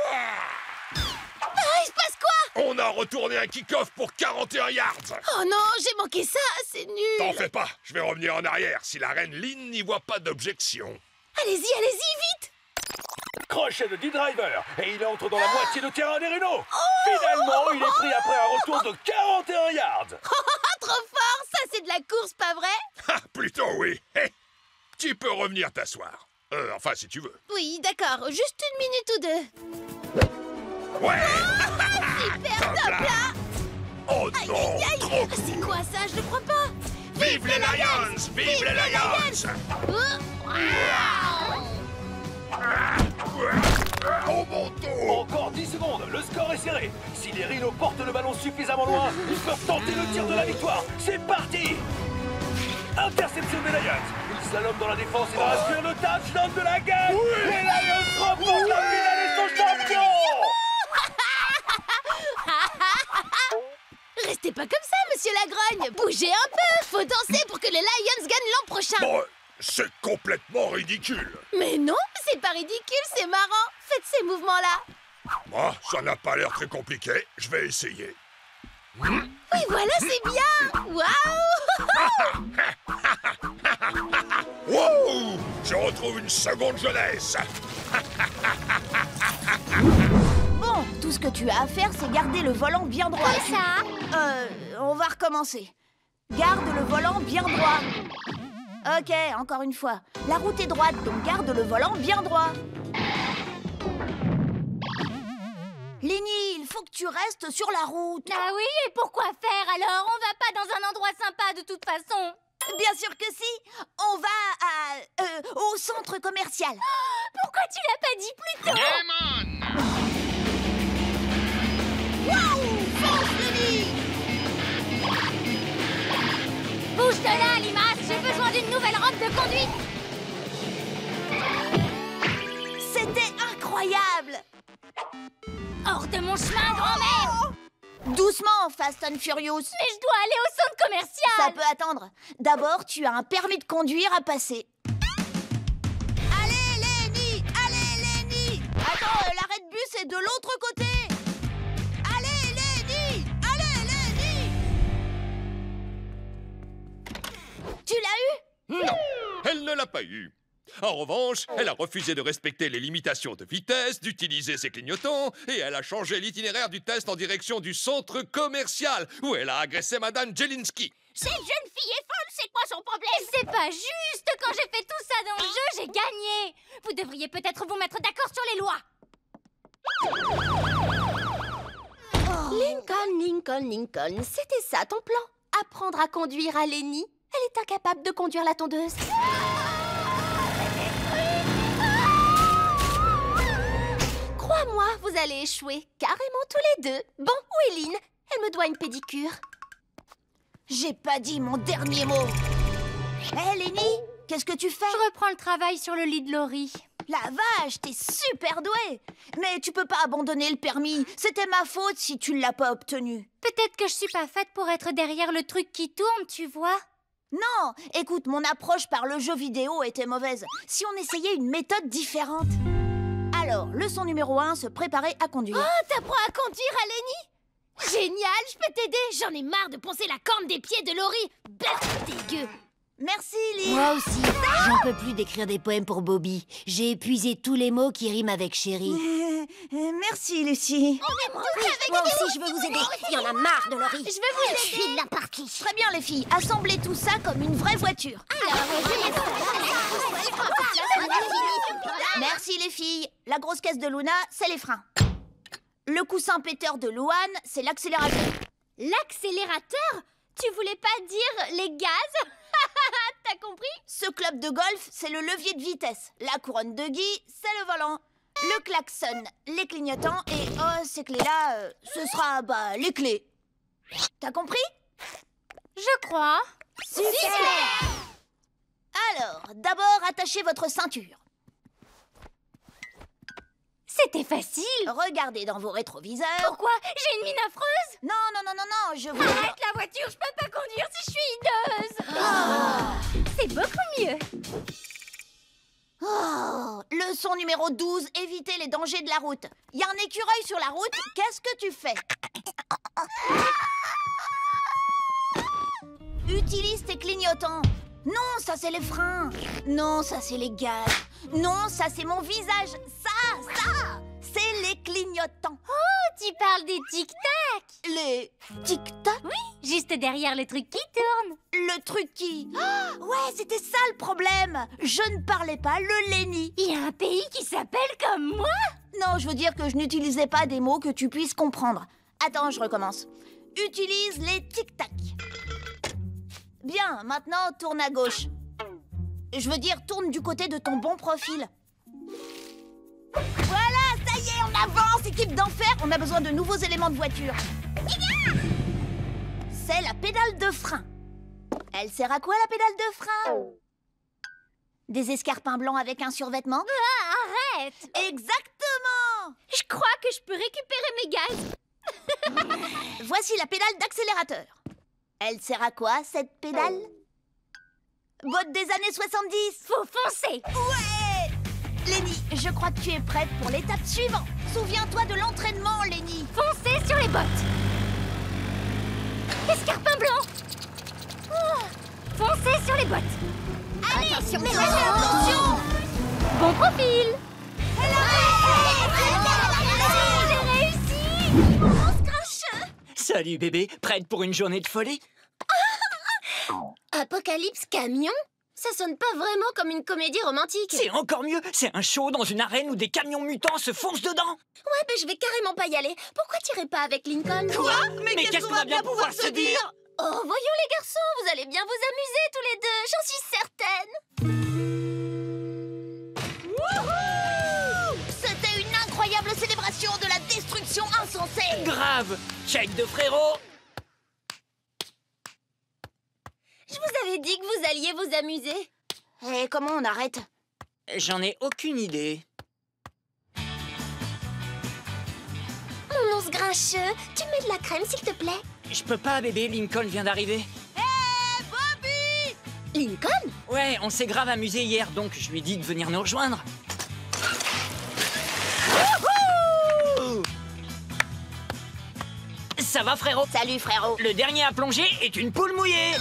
Ah, il se passe quoi? On a retourné un kick-off pour 41 yards. Oh non, j'ai manqué ça, c'est nul. T'en fais pas, je vais revenir en arrière si la reine Lynn n'y voit pas d'objection. Allez-y, vite. Crochet de D-Driver et il entre dans la moitié de terrain des Rhinos. Finalement, il est pris après un retour de 41 yards. Trop fort, ça c'est de la course, pas vrai? Ah, plutôt oui. Hey, tu peux revenir t'asseoir. Enfin, si tu veux. Oui, d'accord, juste une minute ou deux. Ouais. Super top là. Oh non, trop cool. C'est quoi ça? Je le crois pas. Vive les Lions! Vive les Lions! Oh mon dos! Encore 10 secondes, le score est serré. Si les Rhinos portent le ballon suffisamment loin, ils peuvent tenter le tir de la victoire. C'est parti! Interception des Lions. Ils salopent dans la défense et inspirent le touchdown de la gagne. Oui. Les Lions remportent la finale et sont champions! Restez pas comme ça, monsieur Lagrogne. Bougez un peu. Faut danser pour que les Lions gagnent l'an prochain. Bon, c'est complètement ridicule. Mais non, c'est pas ridicule, c'est marrant. Faites ces mouvements-là. Moi, ça n'a pas l'air très compliqué. Je vais essayer. Oui, voilà, c'est bien. Waouh. Wow! Je retrouve une seconde jeunesse. Bon, tout ce que tu as à faire, c'est garder le volant bien droit. Comme ça? On va recommencer. Garde le volant bien droit. Ok, encore une fois. La route est droite, donc garde le volant bien droit. Lenny, il faut que tu restes sur la route. Ah oui, et pourquoi faire alors? On va pas dans un endroit sympa de toute façon. Bien sûr que si. On va au centre commercial. Pourquoi tu l'as pas dit plus tôt? Waouh! Fonce, Lenny! Bouge de là, Limace. J'ai besoin d'une nouvelle rampe de conduite. C'était incroyable! Hors de mon chemin, grand-mère! Doucement, Fast and Furious. Mais je dois aller au centre commercial. Ça peut attendre. D'abord, tu as un permis de conduire à passer. Allez, Lenny! Allez, Lenny! Attends, l'arrêt de bus est de l'autre côté. Allez, Lenny! Allez, Lenny! Tu l'as eu? Non, elle ne l'a pas eu. En revanche, elle a refusé de respecter les limitations de vitesse, d'utiliser ses clignotants, et elle a changé l'itinéraire du test en direction du centre commercial, où elle a agressé Madame Jelinski. Cette jeune fille est folle, c'est quoi son problème? C'est pas juste, quand j'ai fait tout ça dans le jeu, j'ai gagné. Vous devriez peut-être vous mettre d'accord sur les lois. Lincoln, c'était ça ton plan? Apprendre à conduire à Lenny? Elle est incapable de conduire la tondeuse. Crois-moi, vous allez échouer, carrément tous les deux. Bon, où est Lynn? Elle me doit une pédicure. J'ai pas dit mon dernier mot. Hé, Lenny, qu'est-ce que tu fais? Je reprends le travail sur le lit de Laurie. La vache, t'es super douée. Mais tu peux pas abandonner le permis. C'était ma faute si tu l'as pas obtenu. Peut-être que je suis pas faite pour être derrière le truc qui tourne, tu vois. Non, écoute, mon approche par le jeu vidéo était mauvaise. Si on essayait une méthode différente. Alors, leçon numéro 1, se préparer à conduire. Oh, t'apprends à conduire à Lenny? Génial, je peux t'aider. J'en ai marre de poncer la corne des pieds de Laurie. Bête dégueu. Merci, Lynn. Moi aussi. J'en peux plus d'écrire des poèmes pour Bobby. J'ai épuisé tous les mots qui riment avec chérie. Merci, Lucie. On est tous avec Moi aussi, je veux vous aider. Il y en a marre de Laurie. Je vais vous aider. Je suis de la partie. Très bien, les filles. Assemblez tout ça comme une vraie voiture. Merci, les filles. La grosse caisse de Luna, c'est les freins. Le coussin péteur de Louane, c'est l'accélérateur. L'accélérateur? Tu voulais pas dire les gaz? T'as compris? Ce club de golf, c'est le levier de vitesse. La couronne de Guy, c'est le volant. Le klaxon, les clignotants. Et ces clés-là, ce sera, les clés. T'as compris? Je crois. Super! Alors, d'abord, attachez votre ceinture. C'était facile. Regardez dans vos rétroviseurs. Pourquoi? J'ai une mine affreuse? Non, je voulais... Arrête la voiture, je peux pas conduire si je suis hideuse. C'est beaucoup mieux. Leçon numéro 12, éviter les dangers de la route. Il y a un écureuil sur la route, qu'est-ce que tu fais? Utilise tes clignotants. Non, ça c'est les freins. Non, ça c'est les gaz. Non, ça c'est mon visage. Ça, c'est les clignotants. Oh, tu parles des tic-tac. Les tic-tac? Oui, juste derrière le truc qui tourne. Le truc qui... ouais, c'était ça le problème. Je ne parlais pas le Lenny. Il y a un pays qui s'appelle comme moi? Non, je veux dire que je n'utilisais pas des mots que tu puisses comprendre. Attends, je recommence. Utilise les tic-tac. Bien, maintenant, tourne à gauche. Je veux dire, tourne du côté de ton bon profil. Voilà, ça y est, on avance, équipe d'enfer. On a besoin de nouveaux éléments de voiture. C'est la pédale de frein. Elle sert à quoi, la pédale de frein? Des escarpins blancs avec un survêtement? Ah, arrête! Exactement! Je crois que je peux récupérer mes gaz. Voici la pédale d'accélérateur. Elle sert à quoi, cette pédale? Botte des années 70. Faut foncer. Ouais! Lenny, je crois que tu es prête pour l'étape suivante. Souviens-toi de l'entraînement, Lenny. Foncez sur les bottes. Escarpin blanc. Foncez sur les bottes. Allez, attention, attention. Bon profil. J'ai réussi. On se crache. Salut bébé, prête pour une journée de folie? Apocalypse camion? Ça sonne pas vraiment comme une comédie romantique. C'est encore mieux, c'est un show dans une arène où des camions mutants se foncent dedans. Ouais, mais je vais carrément pas y aller. Pourquoi t'irais pas avec Lincoln? Quoi? Mais qu'est-ce qu'on va bien pouvoir se dire? Oh, voyons les garçons, vous allez bien vous amuser tous les deux, j'en suis certaine. C'était une incroyable célébration de la destruction insensée. Grave. Check de frérot. Je vous avais dit que vous alliez vous amuser. Et comment on arrête? J'en ai aucune idée. Mon ours grincheux, tu mets de la crème s'il te plaît? Je peux pas, bébé, Lincoln vient d'arriver. Hé, Bobby! Lincoln? Ouais, on s'est grave amusé hier, donc je lui ai dit de venir nous rejoindre. Wouhou! Ça va, frérot? Salut, frérot. Le dernier à plonger est une poule mouillée.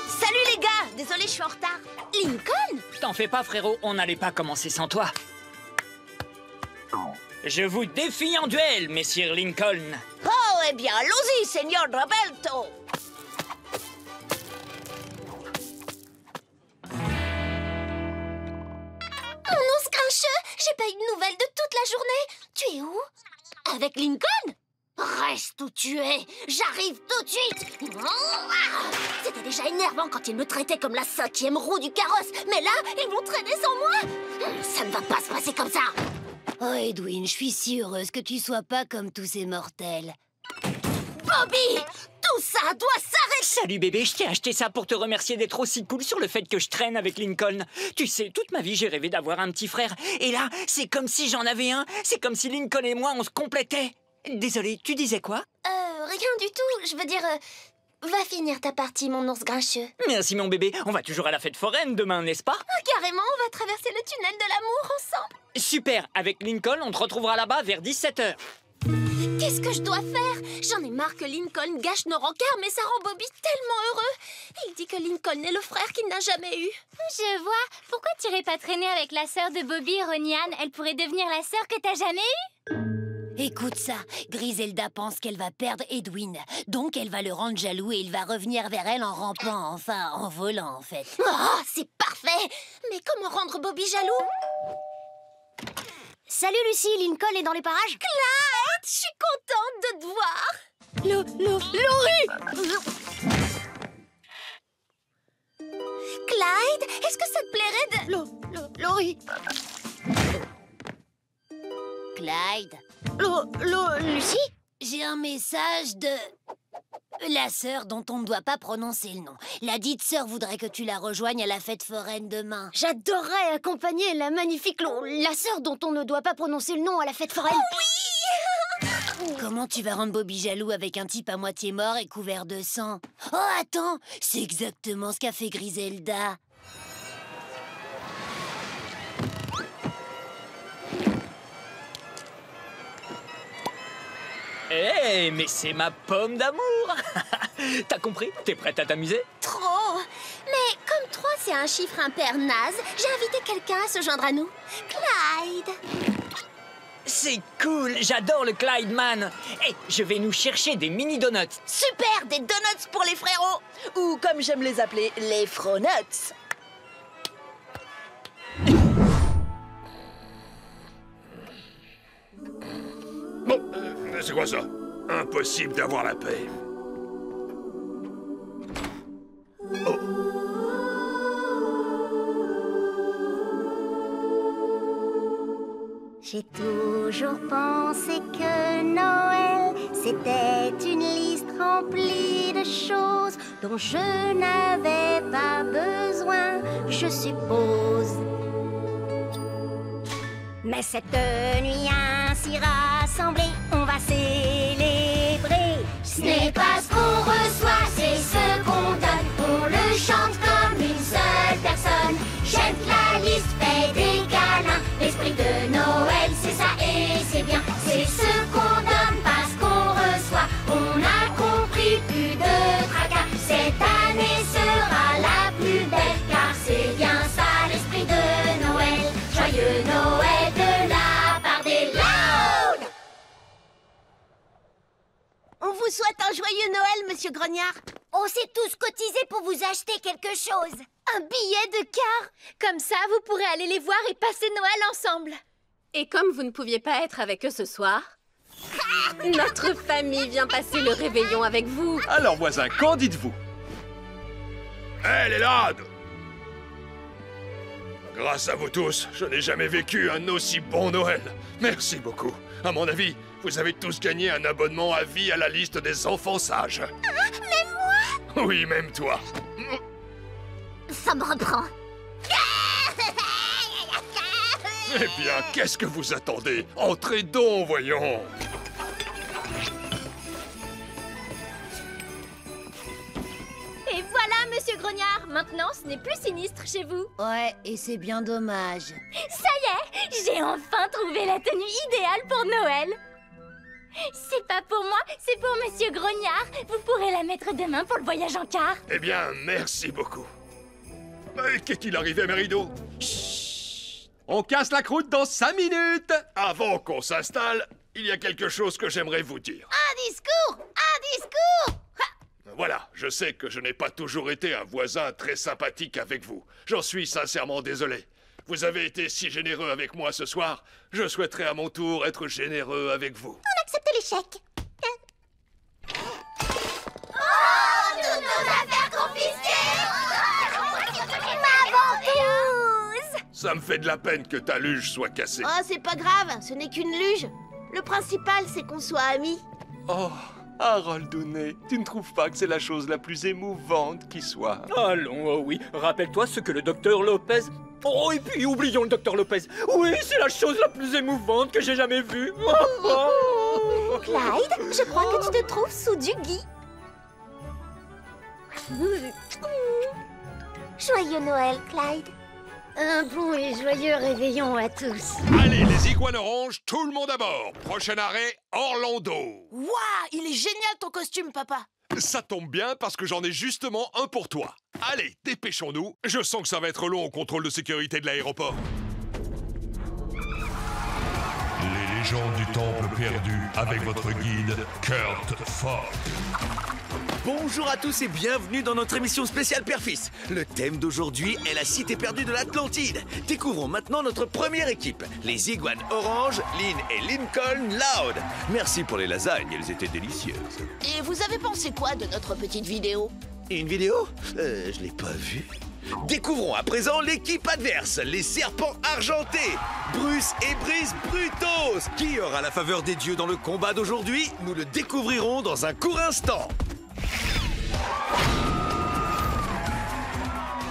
Salut les gars! Désolé, je suis en retard. Lincoln? T'en fais pas, frérot, on n'allait pas commencer sans toi. Je vous défie en duel, messire Lincoln. Oh, eh bien, allons-y, Seigneur Roberto. Mon ours grincheux, j'ai pas eu de nouvelles de toute la journée. Tu es où? Avec Lincoln? Reste où tu es. J'arrive tout de suite. C'était déjà énervant quand ils me traitaient comme la 5e roue du carrosse. Mais là, ils vont traîner sans moi. Ça ne va pas se passer comme ça. Oh, Edwin, je suis si heureuse que tu sois pas comme tous ces mortels. Bobby! Tout ça doit s'arrêter! Salut bébé, je t'ai acheté ça pour te remercier d'être aussi cool sur le fait que je traîne avec Lincoln. Tu sais, toute ma vie, j'ai rêvé d'avoir un petit frère. Et là, c'est comme si j'en avais un. C'est comme si Lincoln et moi, on se complétait. Désolé, tu disais quoi? Rien du tout. Je veux dire, va finir ta partie, mon ours grincheux. Merci mon bébé, on va toujours à la fête foraine demain, n'est-ce pas? Carrément, on va traverser le tunnel de l'amour ensemble. Super, avec Lincoln, on te retrouvera là-bas vers 17h. Qu'est-ce que je dois faire? J'en ai marre que Lincoln gâche nos rencarts, mais ça rend Bobby tellement heureux. Il dit que Lincoln est le frère qu'il n'a jamais eu. Je vois. Pourquoi t'irais pas traîner avec la sœur de Bobby, Roniane? Elle pourrait devenir la sœur que t'as jamais eue. Écoute ça, Griselda pense qu'elle va perdre Edwin. Donc elle va le rendre jaloux et il va revenir vers elle en rampant, enfin en volant en fait. Oh, c'est parfait! Mais comment rendre Bobby jaloux? Salut Lucie, Lincoln est dans les parages? Clyde, je suis contente de te voir. Laurie! Clyde, est-ce que ça te plairait de... Laurie. Clyde. Lucie? J'ai un message de... la sœur dont on ne doit pas prononcer le nom. La dite sœur voudrait que tu la rejoignes à la fête foraine demain. J'adorerais accompagner la magnifique la sœur dont on ne doit pas prononcer le nom à la fête foraine. Oh oui! Comment tu vas rendre Bobby jaloux avec un type à moitié mort et couvert de sang? Oh, attends, c'est exactement ce qu'a fait Griselda. Hé, mais c'est ma pomme d'amour. T'as compris? T'es prête à t'amuser? Trop! Mais comme 3 c'est un chiffre impair naze, j'ai invité quelqu'un à se joindre à nous. Clyde! C'est cool, j'adore le Clyde Man. Hé, je vais nous chercher des mini donuts. Super, des donuts pour les frérots. Ou comme j'aime les appeler, les fronuts. Bon, c'est quoi ça? Impossible d'avoir la paix. Oh. J'ai toujours pensé que Noël, c'était une liste remplie de choses dont je n'avais pas besoin, je suppose. Mais cette nuit ainsi rassemblée, on va célébrer. Ce n'est pas ce qu'on reçoit, c'est ce qu'on donne. On le chante comme une seule personne. Jette la liste, fait des câlins. L'esprit de Noël, c'est ça et c'est bien. C'est ce qu'on donne, pas ce qu'on reçoit. On a compris, plus de tracas. Cette année sera la plus belle, car c'est bien ça l'esprit de Noël. Joyeux Noël de la part des Loud! On vous vous souhaite un joyeux Noël, Monsieur Grognard. On s'est tous cotisés pour vous acheter quelque chose. Un billet de car. Comme ça, vous pourrez aller les voir et passer Noël ensemble. Et comme vous ne pouviez pas être avec eux ce soir, notre famille vient passer le réveillon avec vous. Alors, voisin, qu'en dites-vous? Hé, les lads! Grâce à vous tous, je n'ai jamais vécu un aussi bon Noël. Merci beaucoup. À mon avis, vous avez tous gagné un abonnement à vie à la liste des enfants sages. Ah, même moi? Oui, même toi. Ça me reprend. Eh bien, qu'est-ce que vous attendez? Entrez donc, voyons. Et voilà, Monsieur Grognard. Maintenant, ce n'est plus sinistre chez vous. Ouais, et c'est bien dommage. Ça y est, j'ai enfin trouvé la tenue idéale pour Noël. C'est pas pour moi, c'est pour Monsieur Grognard. Vous pourrez la mettre demain pour le voyage en car. Eh bien, merci beaucoup. Mais qu'est-il arrivé à mes rideaux? On casse la croûte dans 5 minutes. Avant qu'on s'installe, il y a quelque chose que j'aimerais vous dire. Un discours! Un discours! Voilà, je sais que je n'ai pas toujours été un voisin très sympathique avec vous. J'en suis sincèrement désolé. Vous avez été si généreux avec moi ce soir, je souhaiterais à mon tour être généreux avec vous. On accepte l'échec. Oh, toutes nos affaires confisquées! Ma ventouse! Ça me fait de la peine que ta luge soit cassée. Oh, c'est pas grave, ce n'est qu'une luge. Le principal, c'est qu'on soit amis. Oh, Haroldounet, tu ne trouves pas que c'est la chose la plus émouvante qui soit? Allons, oh oui, rappelle-toi ce que le docteur Lopez... Oh, et puis oublions le docteur Lopez. Oui, c'est la chose la plus émouvante que j'ai jamais vue. Clyde, je crois que tu te trouves sous du gui. Joyeux Noël, Clyde. Un bon et joyeux réveillon à tous. Allez, les iguanes oranges, tout le monde à bord. Prochain arrêt, Orlando. Waouh, il est génial ton costume, papa. Ça tombe bien parce que j'en ai justement un pour toi. Allez, dépêchons-nous. Je sens que ça va être long au contrôle de sécurité de l'aéroport. Les légendes du temple perdu avec votre guide, Kurt Fogg. Bonjour à tous et bienvenue dans notre émission spéciale Père-Fils. Le thème d'aujourd'hui est la cité perdue de l'Atlantide. Découvrons maintenant notre première équipe, les iguanes orange, Lynn et Lincoln Loud. Merci pour les lasagnes, elles étaient délicieuses. Et vous avez pensé quoi de notre petite vidéo? Une vidéo? Je l'ai pas vue. Découvrons à présent l'équipe adverse, les serpents argentés, Bruce et Brice Brutos. Qui aura la faveur des dieux dans le combat d'aujourd'hui? Nous le découvrirons dans un court instant.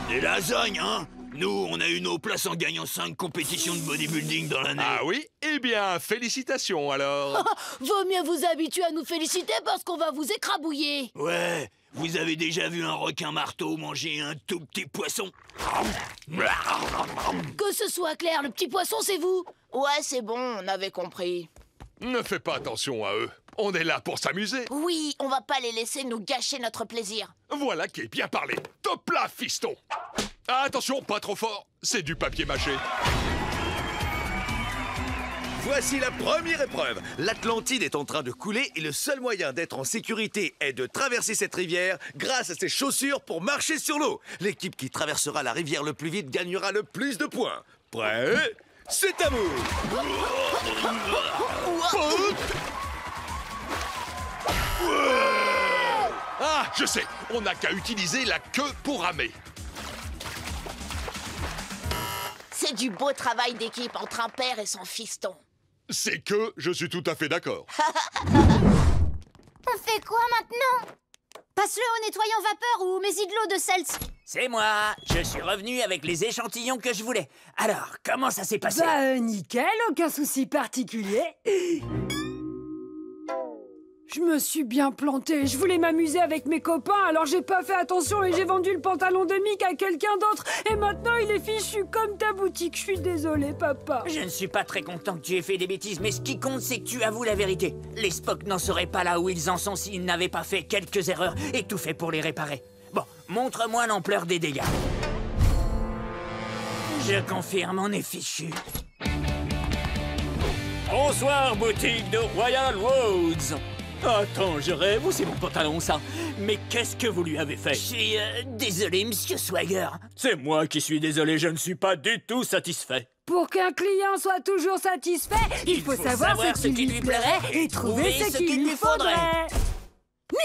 Des lasagnes, hein? Nous, on a eu nos places en gagnant 5 compétitions de bodybuilding dans l'année. Ah oui? Eh bien, félicitations alors. Vaut mieux vous habituer à nous féliciter parce qu'on va vous écrabouiller. Ouais, vous avez déjà vu un requin-marteau manger un tout petit poisson? Que ce soit clair, le petit poisson, c'est vous. Ouais, c'est bon, on avait compris. Ne fais pas attention à eux. On est là pour s'amuser. Oui, on va pas les laisser nous gâcher notre plaisir. Voilà qui est bien parlé. Top là, fiston. Attention, pas trop fort. C'est du papier mâché. Voici la première épreuve. L'Atlantide est en train de couler et le seul moyen d'être en sécurité est de traverser cette rivière grâce à ses chaussures pour marcher sur l'eau. L'équipe qui traversera la rivière le plus vite gagnera le plus de points. Prêt? C'est à vous. Ah, je sais. On n'a qu'à utiliser la queue pour ramer. C'est du beau travail d'équipe entre un père et son fiston. C'est que je suis tout à fait d'accord. On fait quoi maintenant? Passe-le au nettoyant vapeur ou mets-y de l'eau de seltz. C'est moi. Je suis revenu avec les échantillons que je voulais. Alors, comment ça s'est passé? Bah, nickel, aucun souci particulier. Je me suis bien plantée. Je voulais m'amuser avec mes copains, alors j'ai pas fait attention et j'ai vendu le pantalon de Mick à quelqu'un d'autre. Et maintenant, il est fichu comme ta boutique. Je suis désolée, papa. Je ne suis pas très content que tu aies fait des bêtises, mais ce qui compte, c'est que tu avoues la vérité. Les Spock n'en seraient pas là où ils en sont s'ils n'avaient pas fait quelques erreurs et tout fait pour les réparer. Bon, montre-moi l'ampleur des dégâts. Je confirme, on est fichu. Bonsoir, boutique de Royal Roads. Attends, je rêve ou c'est mon pantalon, ça? Mais qu'est-ce que vous lui avez fait? Je suis désolé, monsieur Swagger. C'est moi qui suis désolé, je ne suis pas du tout satisfait. Pour qu'un client soit toujours satisfait, il faut savoir ce qui lui plairait et trouver ce qu'il lui faudrait.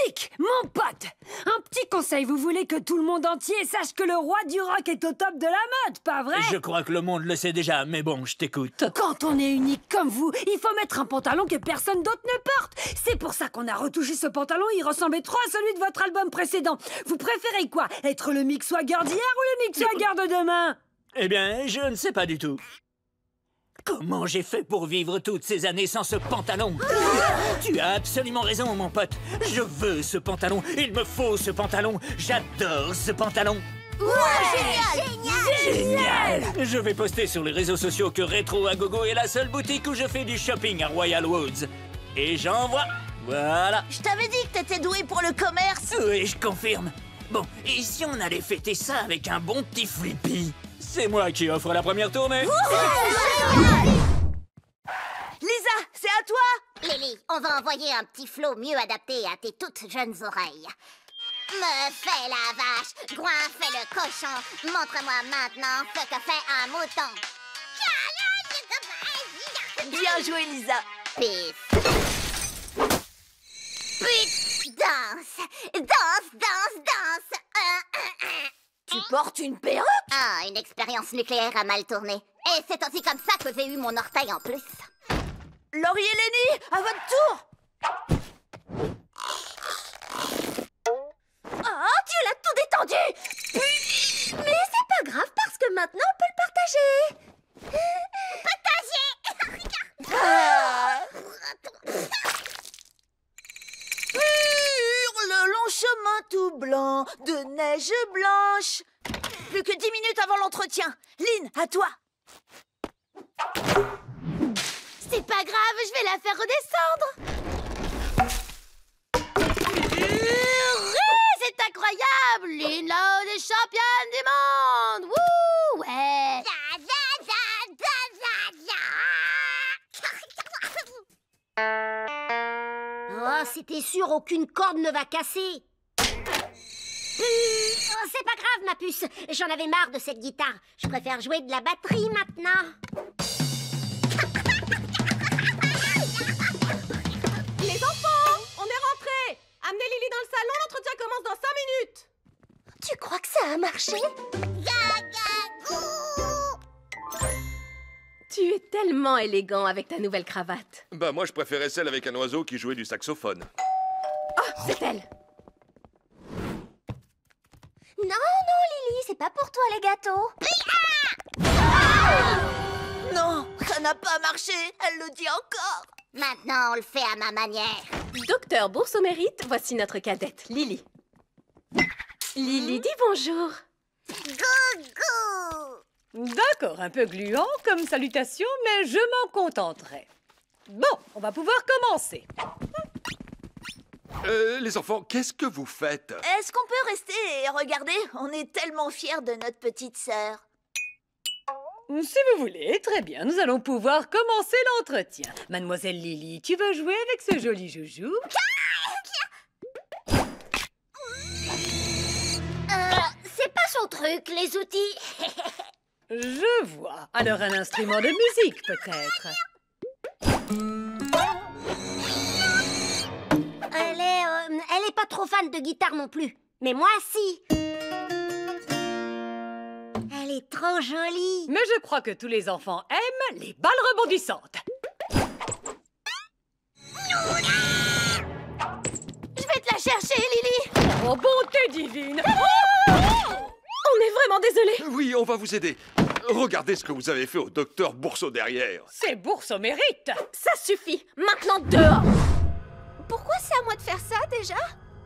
Nick, mon pote, un petit conseil, vous voulez que tout le monde entier sache que le roi du rock est au top de la mode, pas vrai? Je crois que le monde le sait déjà, mais bon, je t'écoute. Quand on est unique comme vous, il faut mettre un pantalon que personne d'autre ne porte. C'est pour ça qu'on a retouché ce pantalon, il ressemblait trop à celui de votre album précédent. Vous préférez quoi? Être le Mick Swagger d'hier ou le Mick Swagger de demain? Eh bien, je ne sais pas du tout. Comment j'ai fait pour vivre toutes ces années sans ce pantalon? Tu as absolument raison, mon pote. Je veux ce pantalon. Il me faut ce pantalon. J'adore ce pantalon. Génial! Je vais poster sur les réseaux sociaux que Rétro à Gogo est la seule boutique où je fais du shopping à Royal Woods. Et j'envoie. Voilà. Je t'avais dit que t'étais doué pour le commerce. Oui, je confirme. Bon, et si on allait fêter ça avec un bon petit Flippy? C'est moi qui offre la première tournée. Lisa, c'est à toi. Lily, on va envoyer un petit flot mieux adapté à tes toutes jeunes oreilles. Me fais la vache, Gouin fait le cochon. Montre-moi maintenant ce que fait un mouton. Bien joué, Lisa. Pif. Pif. Danse. Danse, danse, danse. Tu portes une perruque? Ah, une expérience nucléaire a mal tourné. Et c'est aussi comme ça que j'ai eu mon orteil en plus. Laurie et Lenny, à votre tour. Oh, tu l'as tout détendu. Mais c'est pas grave parce que maintenant on peut le partager. Le long chemin tout blanc de neige blanche. Plus que 10 minutes avant l'entretien. Lynn, à toi. C'est pas grave, je vais la faire redescendre. C'est incroyable! Lynn Loud est championne du monde! Wouh! Ouais! Oh, c'était sûr, aucune corde ne va casser. Oh, c'est pas grave, ma puce. J'en avais marre de cette guitare. Je préfère jouer de la batterie maintenant. Les enfants, on est rentrés. Amenez Lily dans le salon, l'entretien commence dans 5 minutes. Tu crois que ça a marché? Tu es tellement élégant avec ta nouvelle cravate. Bah moi je préférais celle avec un oiseau qui jouait du saxophone. Oh, c'est elle. Non, Lily, c'est pas pour toi les gâteaux. Non, ça n'a pas marché, elle le dit encore. Maintenant, on le fait à ma manière. Docteur Bourse au mérite, voici notre cadette, Lily. Lily, dis bonjour. Gougou. D'accord, un peu gluant comme salutation, mais je m'en contenterai. Bon, on va pouvoir commencer. Les enfants, qu'est-ce que vous faites? Est-ce qu'on peut rester et regarder? On est tellement fiers de notre petite sœur. Si vous voulez, très bien, nous allons pouvoir commencer l'entretien. Mademoiselle Lily, tu veux jouer avec ce joli joujou? C'est pas son truc, les outils. Je vois. Alors un instrument de musique, peut-être. Elle est pas trop fan de guitare non plus. Mais moi, si. Elle est trop jolie. Mais je crois que tous les enfants aiment les balles rebondissantes. Je vais te la chercher, Lily. Oh, bonté divine. On est vraiment désolé. Oui, on va vous aider. Regardez ce que vous avez fait au docteur Bourseau derrière. C'est Bourse au mérite. Ça suffit. Maintenant, dehors. Pourquoi c'est à moi de faire ça, déjà?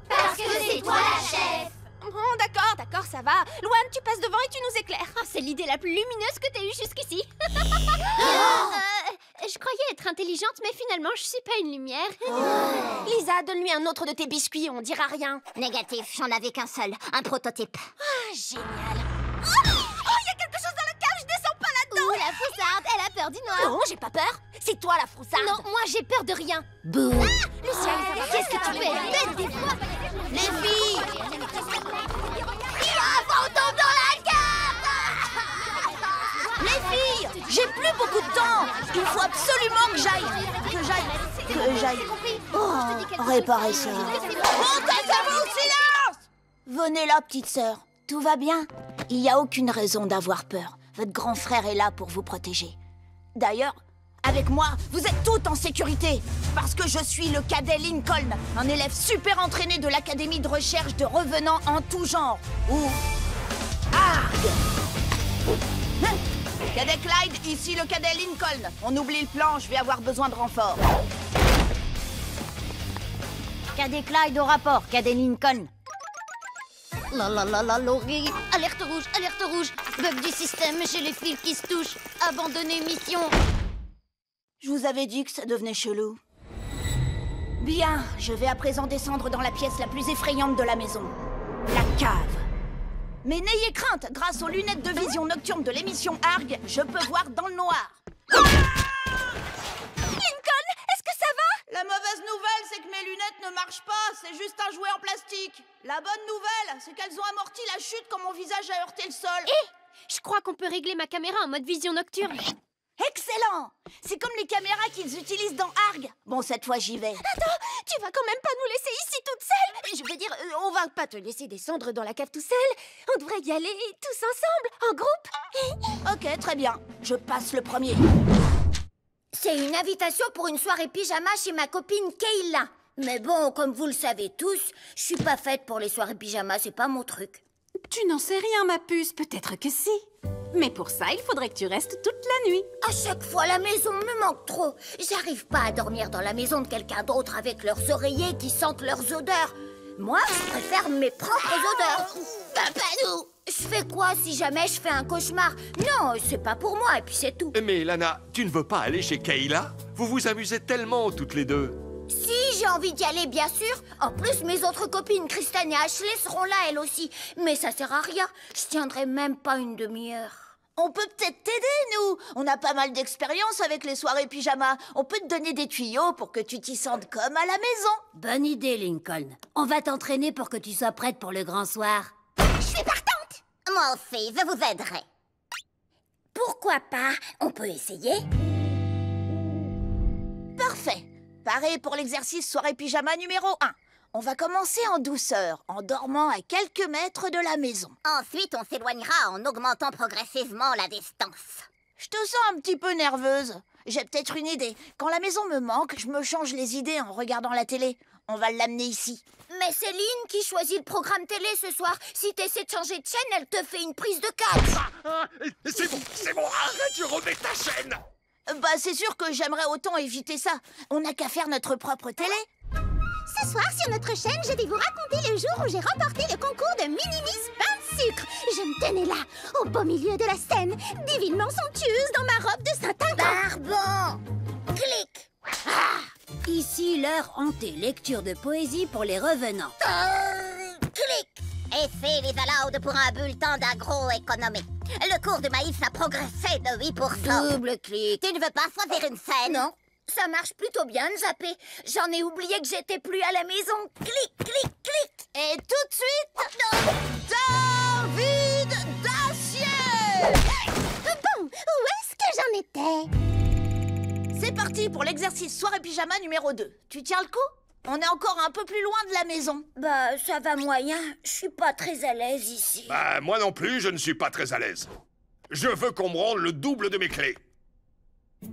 Parce que c'est toi la chef. Bon, d'accord, ça va. Louane, tu passes devant et tu nous éclaires. Oh, c'est l'idée la plus lumineuse que t'as eue jusqu'ici. Je croyais être intelligente, mais finalement, je suis pas une lumière. Lisa, donne-lui un autre de tes biscuits, on dira rien. Négatif, j'en avais qu'un seul, un prototype. Ah, génial. Oh, il y a quelque chose dans le cave, je descends pas là-dedans. la froussarde, elle a peur du noir. Non, j'ai pas peur. C'est toi la froussarde. Non, moi j'ai peur de rien. Bouh. Lucia, qu'est-ce que tu fais? Bête des fois. Les filles! On tombe dans la cave. Les filles! J'ai plus beaucoup de temps! Il faut absolument que j'aille! Réparer ça. Montez-vous, silence! Venez là, petite sœur. Tout va bien? Il n'y a aucune raison d'avoir peur. Votre grand frère est là pour vous protéger. D'ailleurs, avec moi, vous êtes toutes en sécurité. Parce que je suis le cadet Lincoln, un élève super entraîné de l'Académie de recherche de revenants en tout genre. Ou ARG. Cadet Clyde, ici le cadet Lincoln. On oublie le plan, je vais avoir besoin de renfort. Cadet Clyde au rapport, cadet Lincoln. Laurie. Alerte rouge. Bug du système, j'ai les fils qui se touchent. Abandonner mission. Je vous avais dit que ça devenait chelou. Bien, je vais à présent descendre dans la pièce la plus effrayante de la maison. La cave. Mais n'ayez crainte, grâce aux lunettes de vision nocturne de l'émission ARG, je peux voir dans le noir. Lincoln, est-ce que ça va? La mauvaise nouvelle, c'est que mes lunettes ne marchent pas, c'est juste un jouet en plastique. La bonne nouvelle, c'est qu'elles ont amorti la chute quand mon visage a heurté le sol. Je crois qu'on peut régler ma caméra en mode vision nocturne. Excellent! C'est comme les caméras qu'ils utilisent dans ARG. Bon, cette fois, j'y vais. Attends, tu vas quand même pas nous laisser ici toute seule? Je veux dire, on va pas te laisser descendre dans la cave tout seul. On devrait y aller tous ensemble, en groupe. Ok, très bien. Je passe le premier. C'est une invitation pour une soirée pyjama chez ma copine Kayla. Mais bon, comme vous le savez tous, je suis pas faite pour les soirées pyjama, c'est pas mon truc. Tu n'en sais rien, ma puce. Peut-être que si. Mais pour ça, il faudrait que tu restes toute la nuit. À chaque fois, la maison me manque trop. J'arrive pas à dormir dans la maison de quelqu'un d'autre avec leurs oreillers qui sentent leurs odeurs. Moi, je préfère mes propres odeurs. Papadou! Je fais quoi si jamais je fais un cauchemar? Non, c'est pas pour moi, et puis c'est tout. Mais Lana, tu ne veux pas aller chez Kayla? Vous vous amusez tellement toutes les deux. Si, j'ai envie d'y aller, bien sûr. En plus, mes autres copines, Kristen et Ashley, seront là, elles aussi. Mais ça sert à rien. Je tiendrai même pas une demi-heure. On peut peut-être t'aider, nous. On a pas mal d'expérience avec les soirées pyjama. On peut te donner des tuyaux pour que tu t'y sentes comme à la maison. Bonne idée, Lincoln. On va t'entraîner pour que tu sois prête pour le grand soir. Je suis partante. Moi aussi, je vous aiderai. Pourquoi pas? On peut essayer? Parfait. Pareil pour l'exercice soirée pyjama numéro 1. On va commencer en douceur, en dormant à quelques mètres de la maison. Ensuite, on s'éloignera en augmentant progressivement la distance. Je te sens un petit peu nerveuse. J'ai peut-être une idée. Quand la maison me manque, je me change les idées en regardant la télé. On va l'amener ici. Mais c'est Lynn qui choisit le programme télé ce soir. Si t'essaies de changer de chaîne, elle te fait une prise de catch. C'est bon, arrête, je remets ta chaîne. Bah, c'est sûr que j'aimerais autant éviter ça. On n'a qu'à faire notre propre télé. Ce soir, sur notre chaîne, je vais vous raconter le jour où j'ai remporté le concours de Mini-Miss Pain de sucre. Je me tenais là, au beau milieu de la scène, divinement somptueuse dans ma robe de satin. Barbon! Clic! Ici, l'heure hantée, lecture de poésie pour les revenants. Clic! Essayez les allowed pour un bulletin d'agroéconomie. Le cours de maïs a progressé de 8%. Double clic. Tu ne veux pas choisir une scène? Non, ça marche plutôt bien de zapper. J'en ai oublié que j'étais plus à la maison. Clic, clic, clic. Et tout de suite, David Dacier! Bon, où est-ce que j'en étais? C'est parti pour l'exercice soirée pyjama numéro 2. Tu tiens le coup? On est encore un peu plus loin de la maison. Bah, ça va moyen. Je suis pas très à l'aise ici. Bah, moi non plus, je ne suis pas très à l'aise. Je veux qu'on me rende le double de mes clés.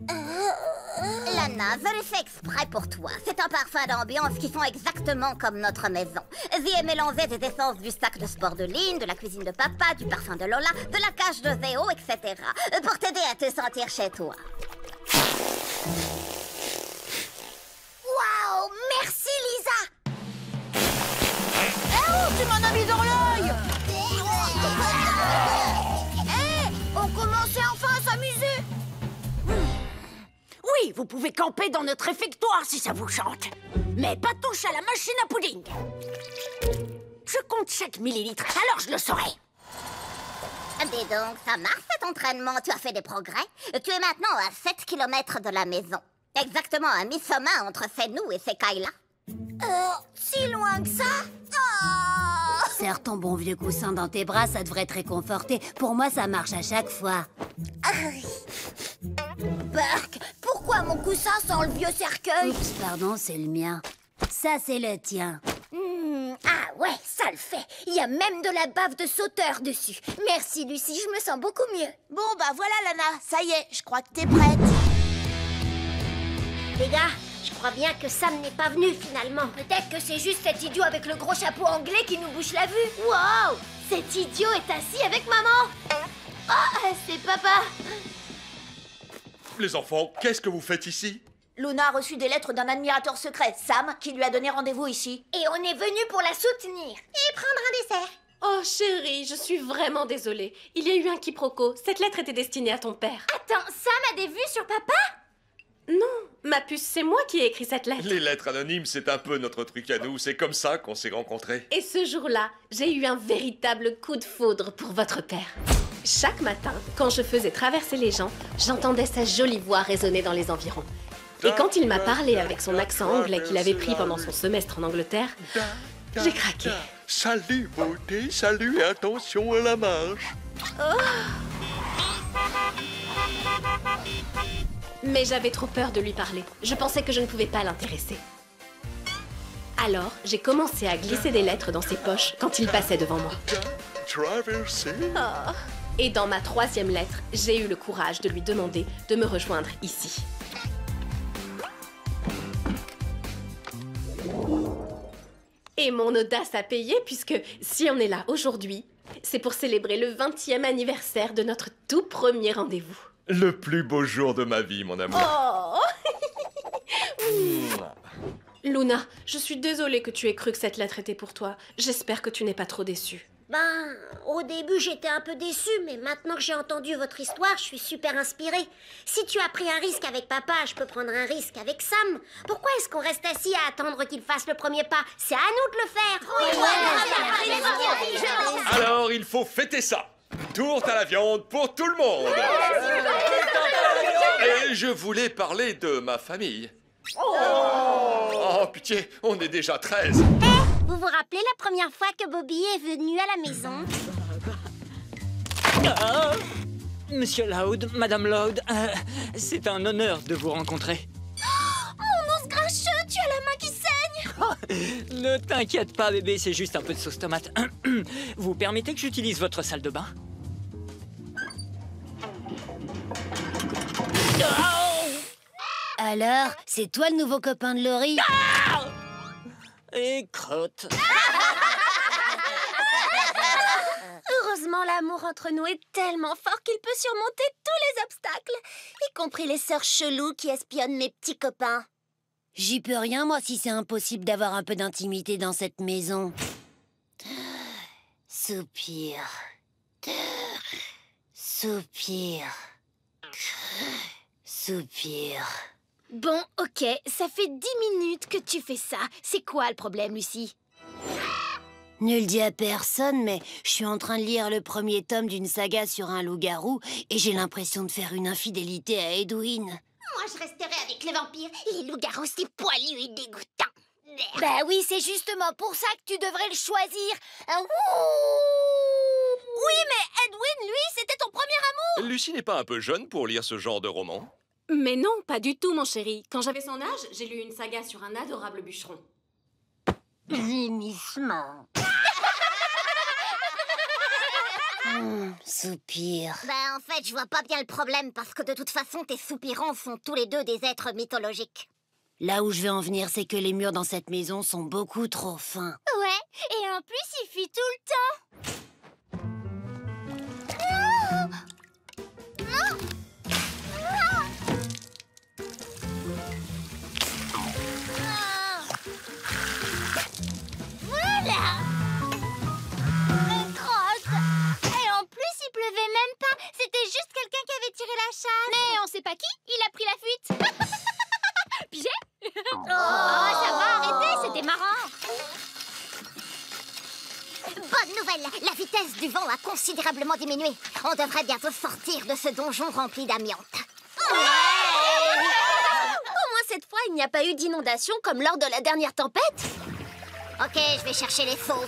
Lana, je l'ai fait exprès pour toi. C'est un parfum d'ambiance qui sent exactement comme notre maison. J'y ai mélangé des essences du sac de sport de Lynn, de la cuisine de papa, du parfum de Lola, de la cage de Zéo, etc. Pour t'aider à te sentir chez toi. Waouh, merci Lisa. Oh, tu m'en as mis dans l'œil. On commençait enfin à s'amuser. Oui, vous pouvez camper dans notre réfectoire si ça vous chante. Mais pas touche à la machine à pudding. Je compte chaque millilitre, alors je le saurai. Dis donc, ça marche cet entraînement, tu as fait des progrès. Tu es maintenant à 7 km de la maison. Exactement à mi-chemin entre Senou et Sekaila. Si loin que ça? Serre ton bon vieux coussin dans tes bras, ça devrait te réconforter. Pour moi, ça marche à chaque fois. Burk, pourquoi mon coussin sent le vieux cercueil? Oups, pardon, c'est le mien. Ça, c'est le tien. Ah ouais, ça le fait. Il y a même de la bave de sauteur dessus. Merci Lucie, je me sens beaucoup mieux. Bon, bah voilà Lana, ça y est, je crois que t'es prête. Les gars, je crois bien que Sam n'est pas venu finalement. Peut-être que c'est juste cet idiot avec le gros chapeau anglais qui nous bouche la vue. Wow, cet idiot est assis avec maman. Oh, c'est papa. Les enfants, qu'est-ce que vous faites ici? Luna a reçu des lettres d'un admirateur secret, Sam, qui lui a donné rendez-vous ici. Et on est venu pour la soutenir. Et prendre un dessert. Oh chérie, je suis vraiment désolée. Il y a eu un quiproquo. Cette lettre était destinée à ton père. Attends, Sam a des vues sur papa? Non, ma puce, c'est moi qui ai écrit cette lettre. Les lettres anonymes, c'est un peu notre truc à nous. C'est comme ça qu'on s'est rencontrés. Et ce jour-là, j'ai eu un véritable coup de foudre pour votre père. Chaque matin, quand je faisais traverser les gens, j'entendais sa jolie voix résonner dans les environs. Et quand il m'a parlé avec son accent anglais qu'il avait pris pendant son semestre en Angleterre, j'ai craqué. Salut, beauté, salut et attention à la marche. Mais j'avais trop peur de lui parler. Je pensais que je ne pouvais pas l'intéresser. Alors, j'ai commencé à glisser des lettres dans ses poches quand il passait devant moi. Oh. Et dans ma 3e lettre, j'ai eu le courage de lui demander de me rejoindre ici. Et mon audace a payé puisque si on est là aujourd'hui, c'est pour célébrer le 20e anniversaire de notre tout premier rendez-vous. Le plus beau jour de ma vie, mon amour. Oh. Luna, je suis désolée que tu aies cru que cette lettre était pour toi. J'espère que tu n'es pas trop déçue. Ben, au début, j'étais un peu déçue, mais maintenant que j'ai entendu votre histoire, je suis super inspirée. Si tu as pris un risque avec papa, je peux prendre un risque avec Sam. Pourquoi est-ce qu'on reste assis à attendre qu'il fasse le premier pas? C'est à nous de le faire. Alors, il faut fêter ça. Tourte à la viande pour tout le monde. Et je voulais parler de ma famille. Oh, pitié, on est déjà 13. Vous vous rappelez la première fois que Bobby est venu à la maison? Monsieur Loud, Madame Loud, c'est un honneur de vous rencontrer. Mon os grincheux, tu as la main qui saigne! Ne t'inquiète pas, bébé, c'est juste un peu de sauce tomate. Vous permettez que j'utilise votre salle de bain? Alors, c'est toi le nouveau copain de Laurie? Et crotte. Heureusement, l'amour entre nous est tellement fort qu'il peut surmonter tous les obstacles, y compris les sœurs cheloues qui espionnent mes petits copains. J'y peux rien, moi, si c'est impossible d'avoir un peu d'intimité dans cette maison. Soupir. Soupir. Soupir. Bon, ok, ça fait 10 minutes que tu fais ça. C'est quoi le problème, Lucie? Ne le dis à personne, mais je suis en train de lire le premier tome d'une saga sur un loup-garou et j'ai l'impression de faire une infidélité à Edwin. Moi, je resterai avec les vampires. Les loups-garous, c'est poilu et dégoûtant. Bah oui, c'est justement pour ça que tu devrais le choisir. Oui, mais Edwin, lui, c'était ton premier amour. Lucie n'est pas un peu jeune pour lire ce genre de roman? Mais non, pas du tout, mon chéri. Quand j'avais son âge, j'ai lu une saga sur un adorable bûcheron. Gémissement. Soupir. Ben, en fait, je vois pas bien le problème, parce que de toute façon, tes soupirants sont tous les deux des êtres mythologiques. Là où je veux en venir, c'est que les murs dans cette maison sont beaucoup trop fins. Ouais, et en plus, il fuit tout le temps. Voilà. Crotte. Et en plus, il pleuvait même pas. C'était juste quelqu'un qui avait tiré la chasse. Mais on sait pas qui. Il a pris la fuite. Pigé. Oh, ça va, arrêtez, c'était marrant. Bonne nouvelle! La vitesse du vent a considérablement diminué. On devrait bientôt sortir de ce donjon rempli d'amiante. Au moins cette fois, il n'y a pas eu d'inondation comme lors de la dernière tempête. Ok, je vais chercher les seaux.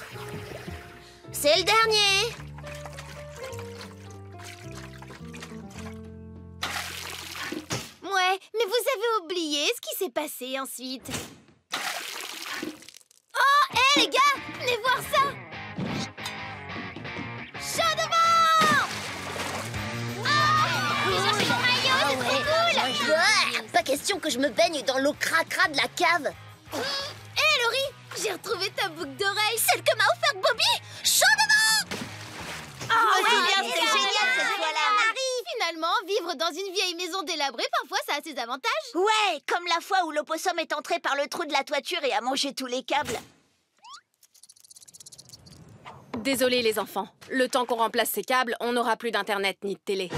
C'est le dernier. Ouais, mais vous avez oublié ce qui s'est passé ensuite. Oh, hé les gars, venez voir ça! Chaud devant! J'ai cherché mon maillot, c'est trop cool! Pas question que je me baigne dans l'eau cracra de la cave. Hé Laurie, j'ai retrouvé ta boucle d'oreille, celle que m'a offerte Bobby! Chaud devant! Oh, c'est génial cette fois-là! Finalement, vivre dans une vieille maison délabrée, parfois, ça a ses avantages. Ouais, comme la fois où l'opossum est entré par le trou de la toiture et a mangé tous les câbles. Désolés les enfants, le temps qu'on remplace ces câbles, on n'aura plus d'internet ni de télé.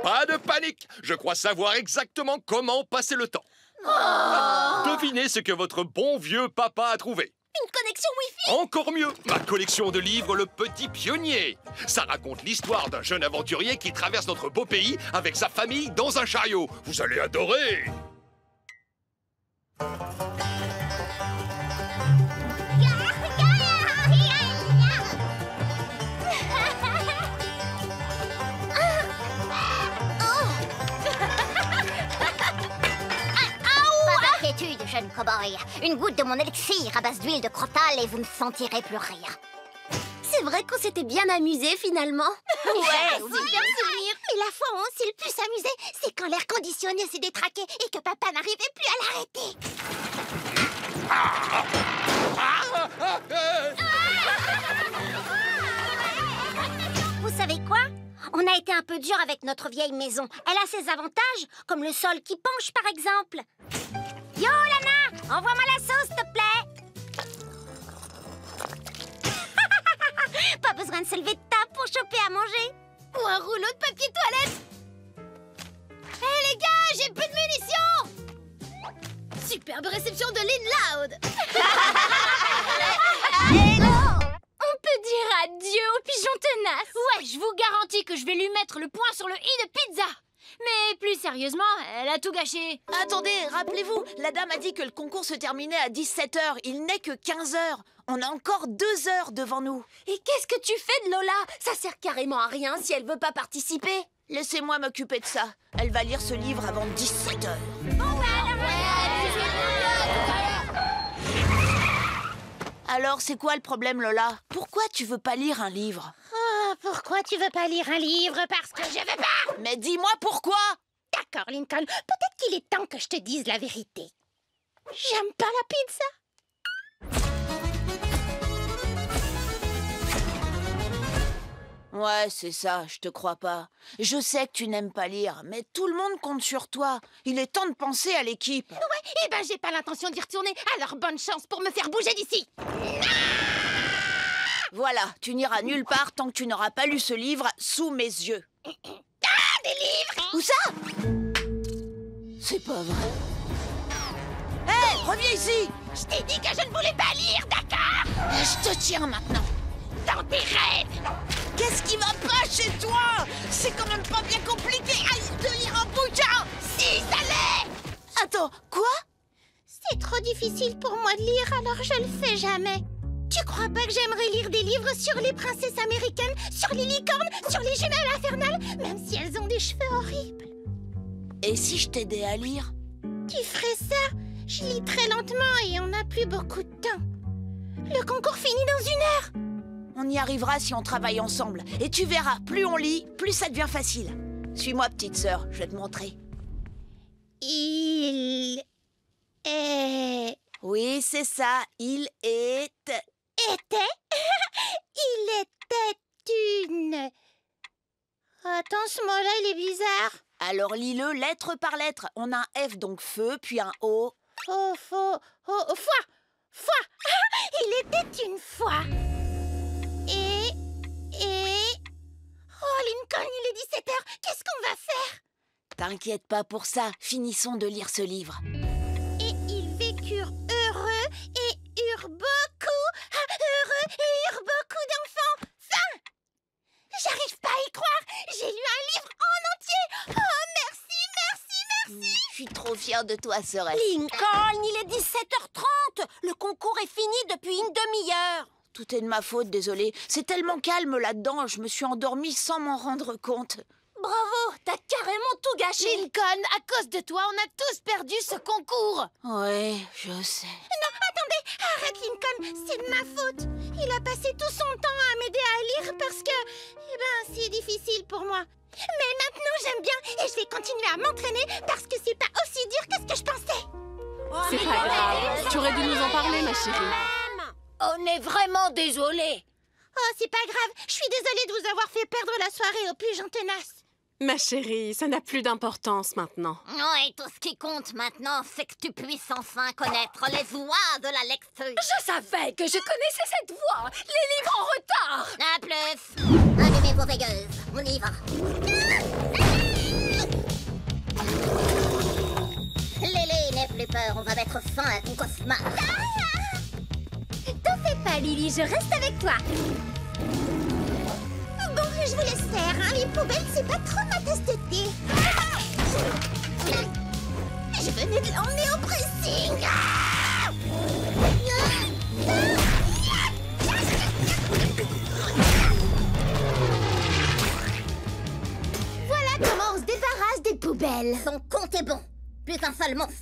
Pas de panique. Je crois savoir exactement comment passer le temps. Devinez ce que votre bon vieux papa a trouvé. Une connexion Wi-Fi. Encore mieux, ma collection de livres Le Petit Pionnier. Ça raconte l'histoire d'un jeune aventurier qui traverse notre beau pays avec sa famille dans un chariot. Vous allez adorer. Jeune cow-boy. Une goutte de mon élixir à base d'huile de crotal et vous ne sentirez plus rien. C'est vrai qu'on s'était bien amusés finalement. Ouais, super souvenir. Mais la fois où on s'est le plus amusé, c'est quand l'air conditionné s'est détraqué et que papa n'arrivait plus à l'arrêter. Vous savez quoi? On a été un peu dur avec notre vieille maison. Elle a ses avantages, comme le sol qui penche par exemple. Yo, Lana! Envoie-moi la sauce, s'il te plaît! Pas besoin de se lever de table pour choper à manger. Ou un rouleau de papier toilette. Hé les gars, j'ai plus de munitions! Superbe réception de Lynn Loud. On peut dire adieu au pigeon tenace. Ouais, je vous garantis que je vais lui mettre le point sur le i de pizza. Mais plus sérieusement, elle a tout gâché. Attendez, rappelez-vous, la dame a dit que le concours se terminait à 17h. Il n'est que 15h. On a encore 2 heures devant nous. Et qu'est-ce que tu fais de Lola? Ça sert carrément à rien si elle veut pas participer. Laissez-moi m'occuper de ça. Elle va lire ce livre avant 17h. Alors, c'est quoi le problème, Lola? Pourquoi tu veux pas lire un livre? Oh, pourquoi tu veux pas lire un livre? Parce que je veux pas! Mais dis-moi pourquoi! D'accord, Lincoln. Peut-être qu'il est temps que je te dise la vérité. J'aime pas la pizza. Ouais, c'est ça, je te crois pas. Je sais que tu n'aimes pas lire, mais tout le monde compte sur toi. Il est temps de penser à l'équipe. Ouais, eh ben j'ai pas l'intention d'y retourner, alors bonne chance pour me faire bouger d'ici. Voilà, tu n'iras nulle part tant que tu n'auras pas lu ce livre sous mes yeux. Ah, des livres! Où ça? C'est pas vrai. Hé, hey, reviens ici! Je t'ai dit que je ne voulais pas lire, d'accord? Je te tiens maintenant. Dans tes rêves! Qu'est-ce qui va pas chez toi? C'est quand même pas bien compliqué de lire un bouquin! Si, ça l'est! Attends, quoi? C'est trop difficile pour moi de lire, alors je le fais jamais. Tu crois pas que j'aimerais lire des livres sur les princesses américaines, sur les licornes, sur les jumelles infernales, même si elles ont des cheveux horribles? Et si je t'aidais à lire? Tu ferais ça? Je lis très lentement et on n'a plus beaucoup de temps. Le concours finit dans 1 heure. On y arrivera si on travaille ensemble. Et tu verras, plus on lit, plus ça devient facile. Suis-moi, petite sœur, je vais te montrer. Il est... Oui, c'est ça, il est... Était? Il était une... Attends, ce mot-là, il est bizarre. Alors lis-le lettre par lettre. On a un F, donc feu, puis un O. Foi. Il était une fois. Et... Oh, Lincoln, il est 17h. Qu'est-ce qu'on va faire? T'inquiète pas pour ça. Finissons de lire ce livre. Et ils vécurent heureux et eurent beaucoup suis trop fière de toi, sœurette. Lincoln, il est 17h30. Le concours est fini depuis une demi-heure. Tout est de ma faute, désolée. C'est tellement calme là-dedans, je me suis endormie sans m'en rendre compte. Bravo, t'as carrément tout gâché. Lincoln, à cause de toi, on a tous perdu ce concours. Ouais, je sais. Non, attendez, arrête Lincoln, c'est de ma faute. Il a passé tout son temps à m'aider à lire parce que, c'est difficile pour moi. Mais maintenant, j'aime bien et je vais continuer à m'entraîner parce que c'est pas aussi dur que ce que je pensais. C'est pas grave. Tu aurais dû nous en parler, ma chérie. On est vraiment désolés. Oh, c'est pas grave. Je suis désolée de vous avoir fait perdre la soirée aux pigeons tenaces. Ma chérie, ça n'a plus d'importance maintenant. Oui, tout ce qui compte maintenant, c'est que tu puisses enfin connaître les voix de la lecture. Je savais que je connaissais cette voix. Les livres en retard. À plus. Allumez vos veilleuses. On y va. Lily, n'aie plus peur. On va mettre fin à ton cauchemar. T'en fais pas, Lily. Je reste avec toi. Bon, je vous laisse faire, hein. Les poubelles, c'est pas trop ma tasse de thé. Je venais de l'emmener au pressing. Voilà comment on se débarrasse des poubelles. Son compte est bon. Plus un seul monstre.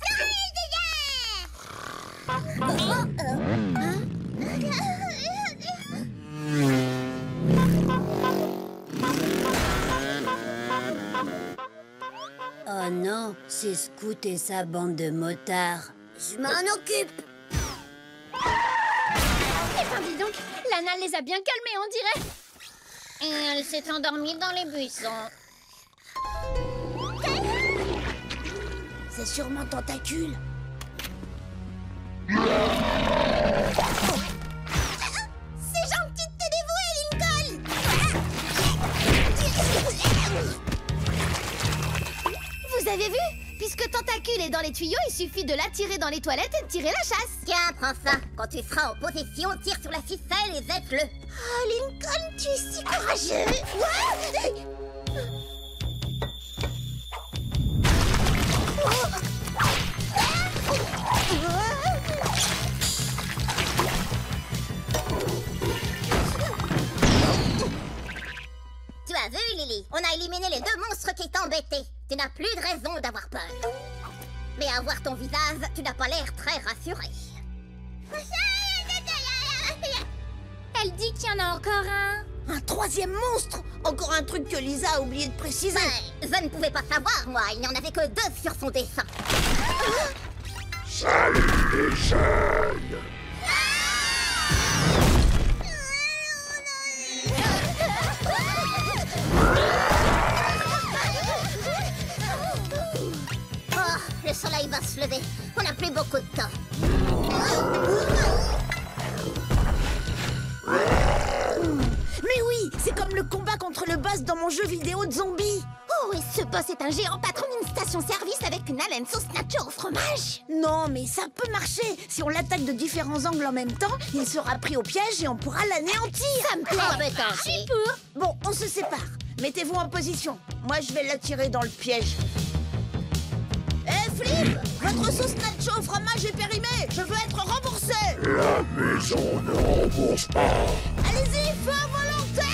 Oh non, c'est Scout et sa bande de motards. Je m'en occupe. Eh ben dis donc, Lana les a bien calmés, on dirait. Et elle s'est endormie dans les buissons. C'est sûrement Tentacule. C'est gentil de te dévouer, Lincoln. Vous avez vu? Puisque Tentacule est dans les tuyaux, il suffit de l'attirer dans les toilettes et de tirer la chasse. Tiens, prends ça. Quand tu seras en position, tire sur la ficelle et zette-le. Oh, Lincoln, tu es si courageux. Tu as vu, Lily? On a éliminé les deux monstres qui t'embêtaient. Tu n'as plus de raison d'avoir peur. Mais à voir ton visage, tu n'as pas l'air très rassuré. Elle dit qu'il y en a encore un. Un troisième monstre? Encore un truc que Lisa a oublié de préciser. Je ne pouvais pas savoir, moi. Il n'y en avait que 2 sur son dessin. Salut les jeunes! Oh, le soleil va se lever. On n'a plus beaucoup de temps. Mais oui, c'est comme le combat contre le boss dans mon jeu vidéo de zombies. Oh, et ce boss est un géant patron d'une station-service avec une haleine sauce nature au fromage. Non, mais ça peut marcher. Si on l'attaque de différents angles en même temps, il sera pris au piège et on pourra l'anéantir. Ça me plaît. Je suis pour. Bon, on se sépare. Mettez-vous en position. Moi, je vais l'attirer dans le piège. Flip, votre sauce nacho au fromage est périmée. Je veux être remboursé. La maison ne rembourse pas. Allez-y, feu à volonté.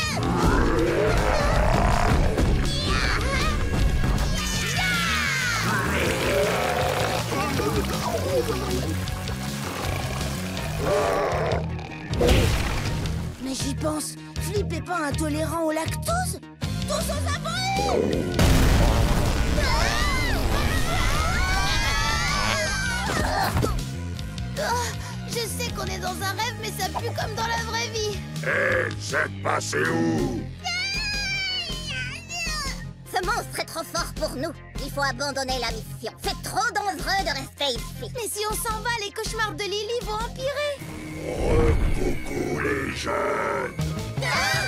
Mais j'y pense, Flip est pas intolérant au lactose? Tous aux abris! Je sais qu'on est dans un rêve, mais ça pue comme dans la vraie vie. Hé, vous êtes passé où? Ce monstre est trop fort pour nous. Il faut abandonner la mission. C'est trop dangereux de rester ici. Mais si on s'en va, les cauchemars de Lily vont empirer. Coucou les jeunes!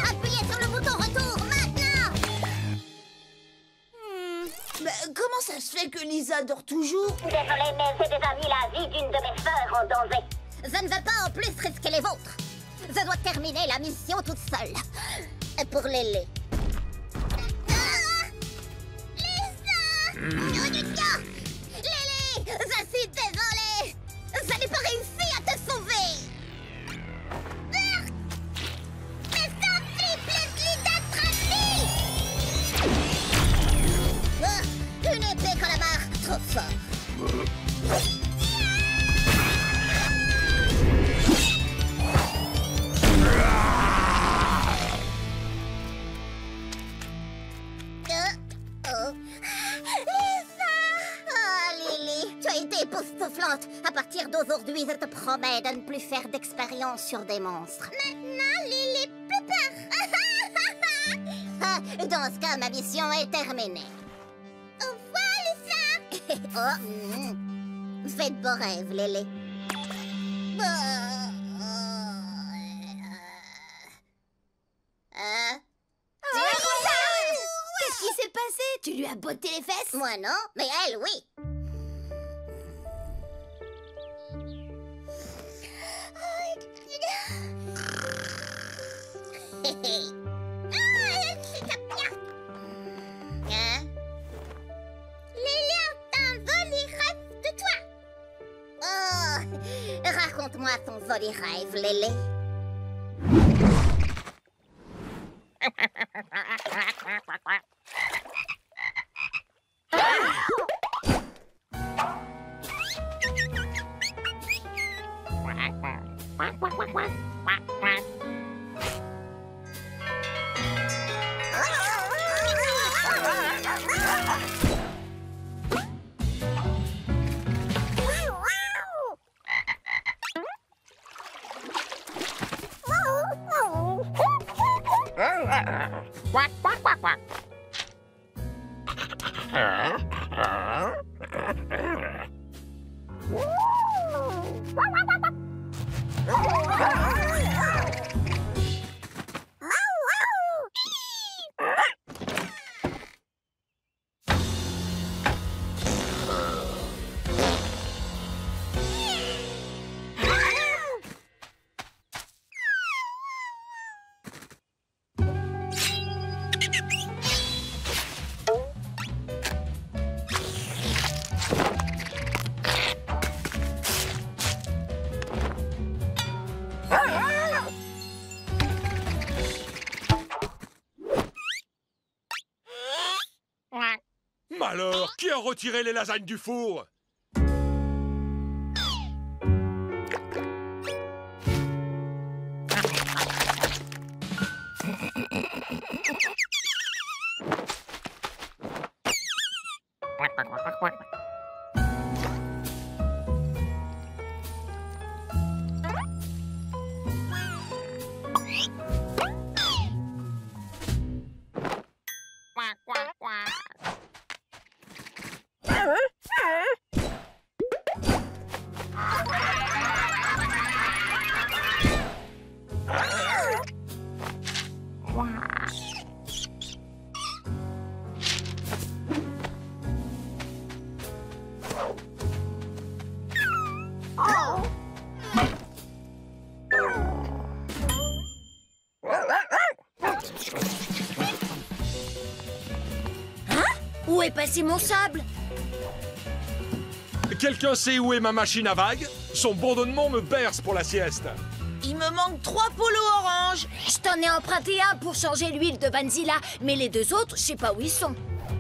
Appuyez sur le bouton retour, maintenant! Comment ça se fait que Lisa dort toujours? Désolé, mais j'ai déjà mis la vie d'une de mes sœurs en danger. Je ne veux pas en plus risquer les vôtres. Je dois terminer la mission toute seule. Pour Lily. Lisa! Lisa! trop fort. Époustouflante. À partir d'aujourd'hui, je te promets de ne plus faire d'expérience sur des monstres. Maintenant, Lily, plus peur. Dans ce cas, ma mission est terminée. Au revoir, Lisa. Fais de beaux rêves, Lily. Qu'est-ce qui s'est passé? Tu lui as botté les fesses? Moi non, mais elle, oui. Hein? Lily a un joli rêve de toi. Oh, raconte-moi ton joli rêve, Lily. Alors, qui a retiré les lasagnes du four? Où est passé mon sable? Quelqu'un sait où est ma machine à vagues? Son bourdonnement me berce pour la sieste. Il me manque 3 polos oranges. Je t'en ai emprunté un pour changer l'huile de Vanzilla, mais les 2 autres, je sais pas où ils sont.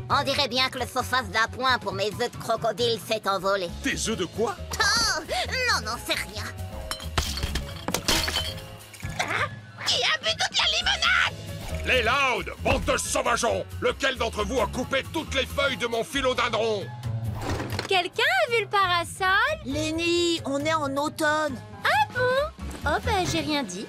On dirait bien que le sauface d'appoint pour mes œufs de crocodile s'est envolé. Tes œufs de quoi? Oh, non, c'est rien. Qui a bu toute la limonade? Les Louds, bande de sauvageons! Lequel d'entre vous a coupé toutes les feuilles de mon philodendron? Quelqu'un a vu le parasol? Lenny, on est en automne. Ah bon? Oh bah j'ai rien dit.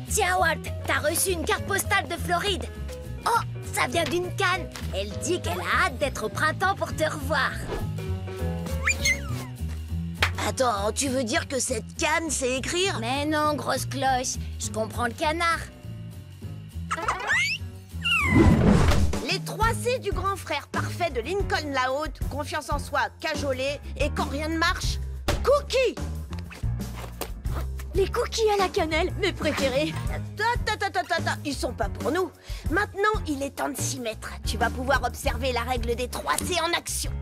Tiens, Walt, t'as reçu une carte postale de Floride. Oh, ça vient d'une canne. Elle dit qu'elle a hâte d'être au printemps pour te revoir. Attends, tu veux dire que cette canne sait écrire? Mais non, grosse cloche, je comprends le canard. Les 3 C du grand frère parfait de Lincoln la Haute, confiance en soi, cajolé, et quand rien ne marche, cookies. Les cookies à la cannelle, mes préférés. Attends, ils sont pas pour nous. Maintenant, il est temps de s'y mettre. Tu vas pouvoir observer la règle des 3 C en action.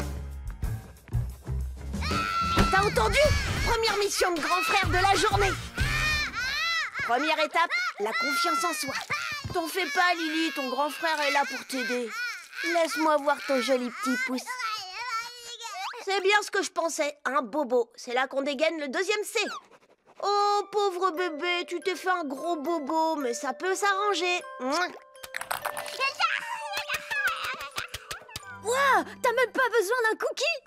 T'as entendu? Première mission de grand frère de la journée. Première étape, la confiance en soi. T'en fais pas, Lily, ton grand frère est là pour t'aider. Laisse-moi voir ton joli petit pouce. C'est bien ce que je pensais, un bobo. C'est là qu'on dégaine le 2e C. Oh, pauvre bébé, tu t'es fait un gros bobo, mais ça peut s'arranger. Wow, t'as même pas besoin d'un cookie.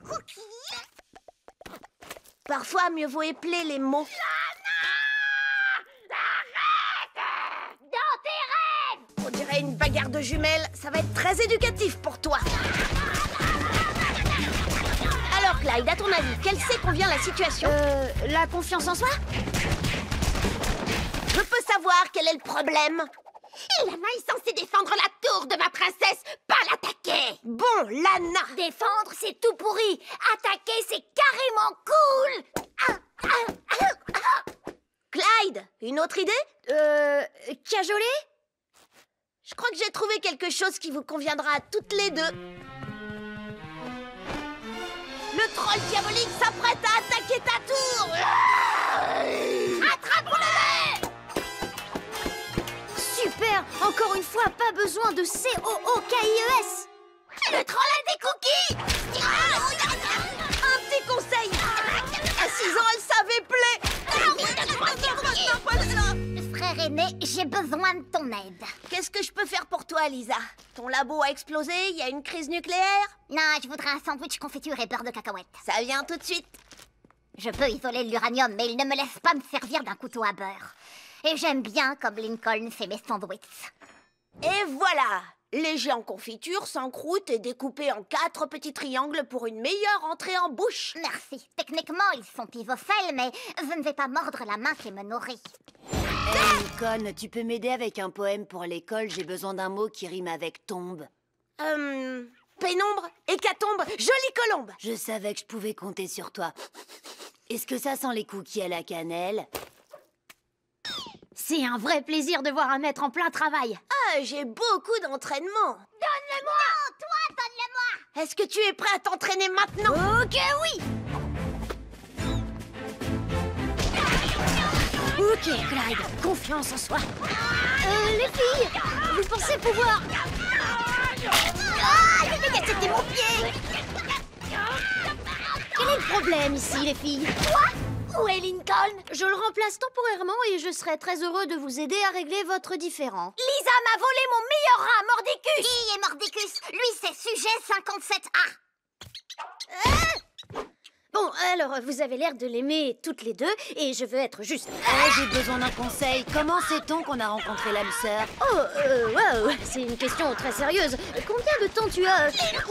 Parfois, mieux vaut épeler les mots. Dans tes rêves! On dirait une bagarre de jumelles. Ça va être très éducatif pour toi. Alors, Clyde, à ton avis, quelle c'est convient la situation? La confiance en soi? Je peux savoir quel est le problème? Lana est censée défendre la tour de ma princesse, pas l'attaquer! Bon, Lana! Défendre, c'est tout pourri. Attaquer, c'est carrément cool. Clyde, une autre idée? Cajoler? Je crois que j'ai trouvé quelque chose qui vous conviendra à toutes les deux. Le troll diabolique s'apprête à attaquer ta tour. Attrape-le! Super! Encore une fois, pas besoin de C-O-O-K-I-E-S. Le troll a des cookies! Un petit conseil. À 6 ans, elle savait plaire. Frère aîné, j'ai besoin de ton aide. Qu'est-ce que je peux faire pour toi, Lisa? Ton labo a explosé, il y a une crise nucléaire? Non, je voudrais un sandwich confiture et beurre de cacahuète. Ça vient tout de suite. Je peux isoler l'uranium, mais il ne me laisse pas me servir d'un couteau à beurre. Et j'aime bien comme Lincoln fait mes sandwichs. Et voilà! Léger en confiture, sans croûte et découpé en 4 petits triangles pour une meilleure entrée en bouche. Merci. Techniquement, ils sont isocèles, mais je ne vais pas mordre la main qui me nourrit. Hey, Lincoln, tu peux m'aider avec un poème pour l'école? J'ai besoin d'un mot qui rime avec tombe. Pénombre, hécatombe, jolie colombe. Je savais que je pouvais compter sur toi. Est-ce que ça sent les cookies à la cannelle? C'est un vrai plaisir de voir un maître en plein travail. Ah, j'ai beaucoup d'entraînement. Donne-le-moi! Toi, Est-ce que tu es prêt à t'entraîner maintenant? Ok, oui. Ok, Clyde, confiance en soi. Les filles, vous pensez pouvoir... Ah, c'était mon pied! Quel est le problème ici, les filles? Quoi? Où est Lincoln? Je le remplace temporairement et je serai très heureux de vous aider à régler votre différend. Lisa m'a volé mon meilleur rat, Mordicus! Qui est Mordicus? Lui, c'est sujet 57A. Bon, alors, vous avez l'air de l'aimer toutes les deux et je veux être juste. J'ai besoin d'un conseil. Comment sait-on qu'on a rencontré l'âme sœur? Oh, wow, c'est une question très sérieuse. Combien de temps tu as... Clyde!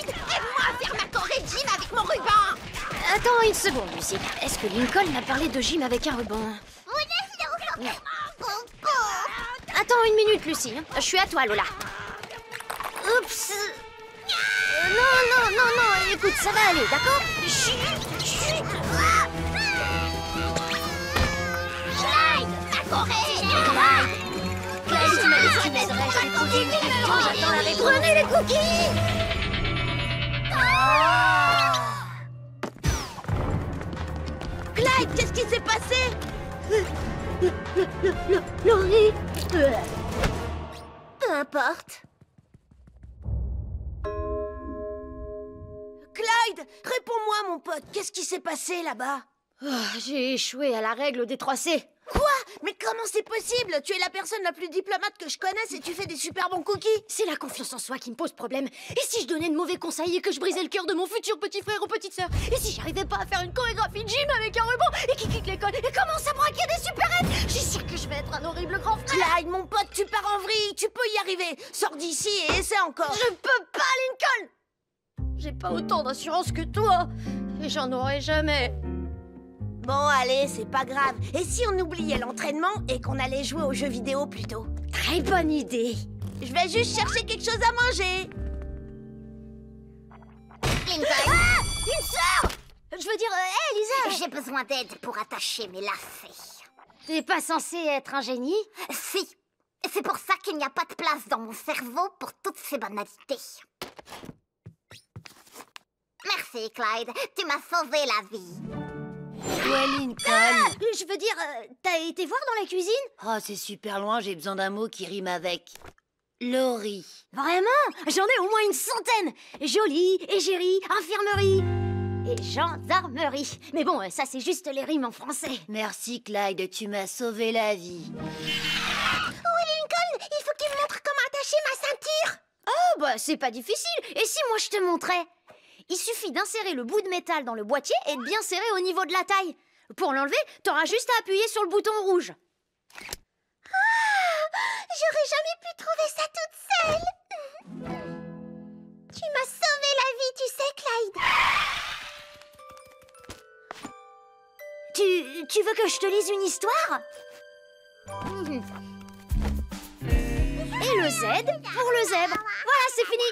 Aide-moi à faire ma choré Jim avec mon ruban! Attends une seconde, Lucie. Est-ce que Lincoln m'a parlé de Jim avec un ruban? Non. Attends une minute, Lucie. Je suis à toi, Lola. Oups. Non, écoute, ça va aller, d'accord? Clyde, ma choré! Clyde, tu m'as dit que tu m'aiderais. Je t'ai posé une question, j'attends la réponse. Prenez les cookies! Clyde, qu'est-ce qui s'est passé? Laurie. Peu importe. Clyde, réponds-moi, mon pote. Qu'est-ce qui s'est passé là-bas? J'ai échoué à la règle des 3C. Quoi? Mais comment c'est possible? Tu es la personne la plus diplomate que je connaisse et tu fais des super bons cookies. C'est la confiance en soi qui me pose problème. Et si je donnais de mauvais conseils et que je brisais le cœur de mon futur petit frère ou petite sœur? Et si j'arrivais pas à faire une chorégraphie de gym avec un ruban et qui quitte l'école et commence à braquer des supérettes? Je suis sûre que je vais être un horrible grand frère. Clyde, mon pote, tu pars en vrille. Tu peux y arriver. Sors d'ici et essaie encore. Je peux pas, Lincoln. J'ai pas autant d'assurance que toi. Et j'en aurai jamais. Bon, allez, c'est pas grave. Et si on oubliait l'entraînement et qu'on allait jouer aux jeux vidéo plutôt? Très bonne idée. Je vais juste chercher quelque chose à manger. Lincoln! Ah! Une sœur! Je veux dire, hé, Lisa! J'ai besoin d'aide pour attacher mes lacets. T'es pas censé être un génie? Si. C'est pour ça qu'il n'y a pas de place dans mon cerveau pour toutes ces banalités. Merci, Clyde. Tu m'as sauvé la vie. Ouais, Lincoln. Je veux dire, t'as été voir dans la cuisine? Oh, c'est super loin, j'ai besoin d'un mot qui rime avec Laurie. Vraiment? J'en ai au moins une centaine. Jolie, égérie, infirmerie et gendarmerie. Mais bon, ça c'est juste les rimes en français. Merci, Clyde, tu m'as sauvé la vie. Oui, Lincoln, il faut qu'il me montre comment attacher ma ceinture. Oh, bah c'est pas difficile. Et si moi je te montrais? Il suffit d'insérer le bout de métal dans le boîtier et de bien serrer au niveau de la taille. Pour l'enlever, t'auras juste à appuyer sur le bouton rouge. Ah, j'aurais jamais pu trouver ça toute seule. Tu m'as sauvé la vie, tu sais, Clyde. Tu veux que je te lise une histoire? Et le Z pour le zèbre. Voilà, c'est fini.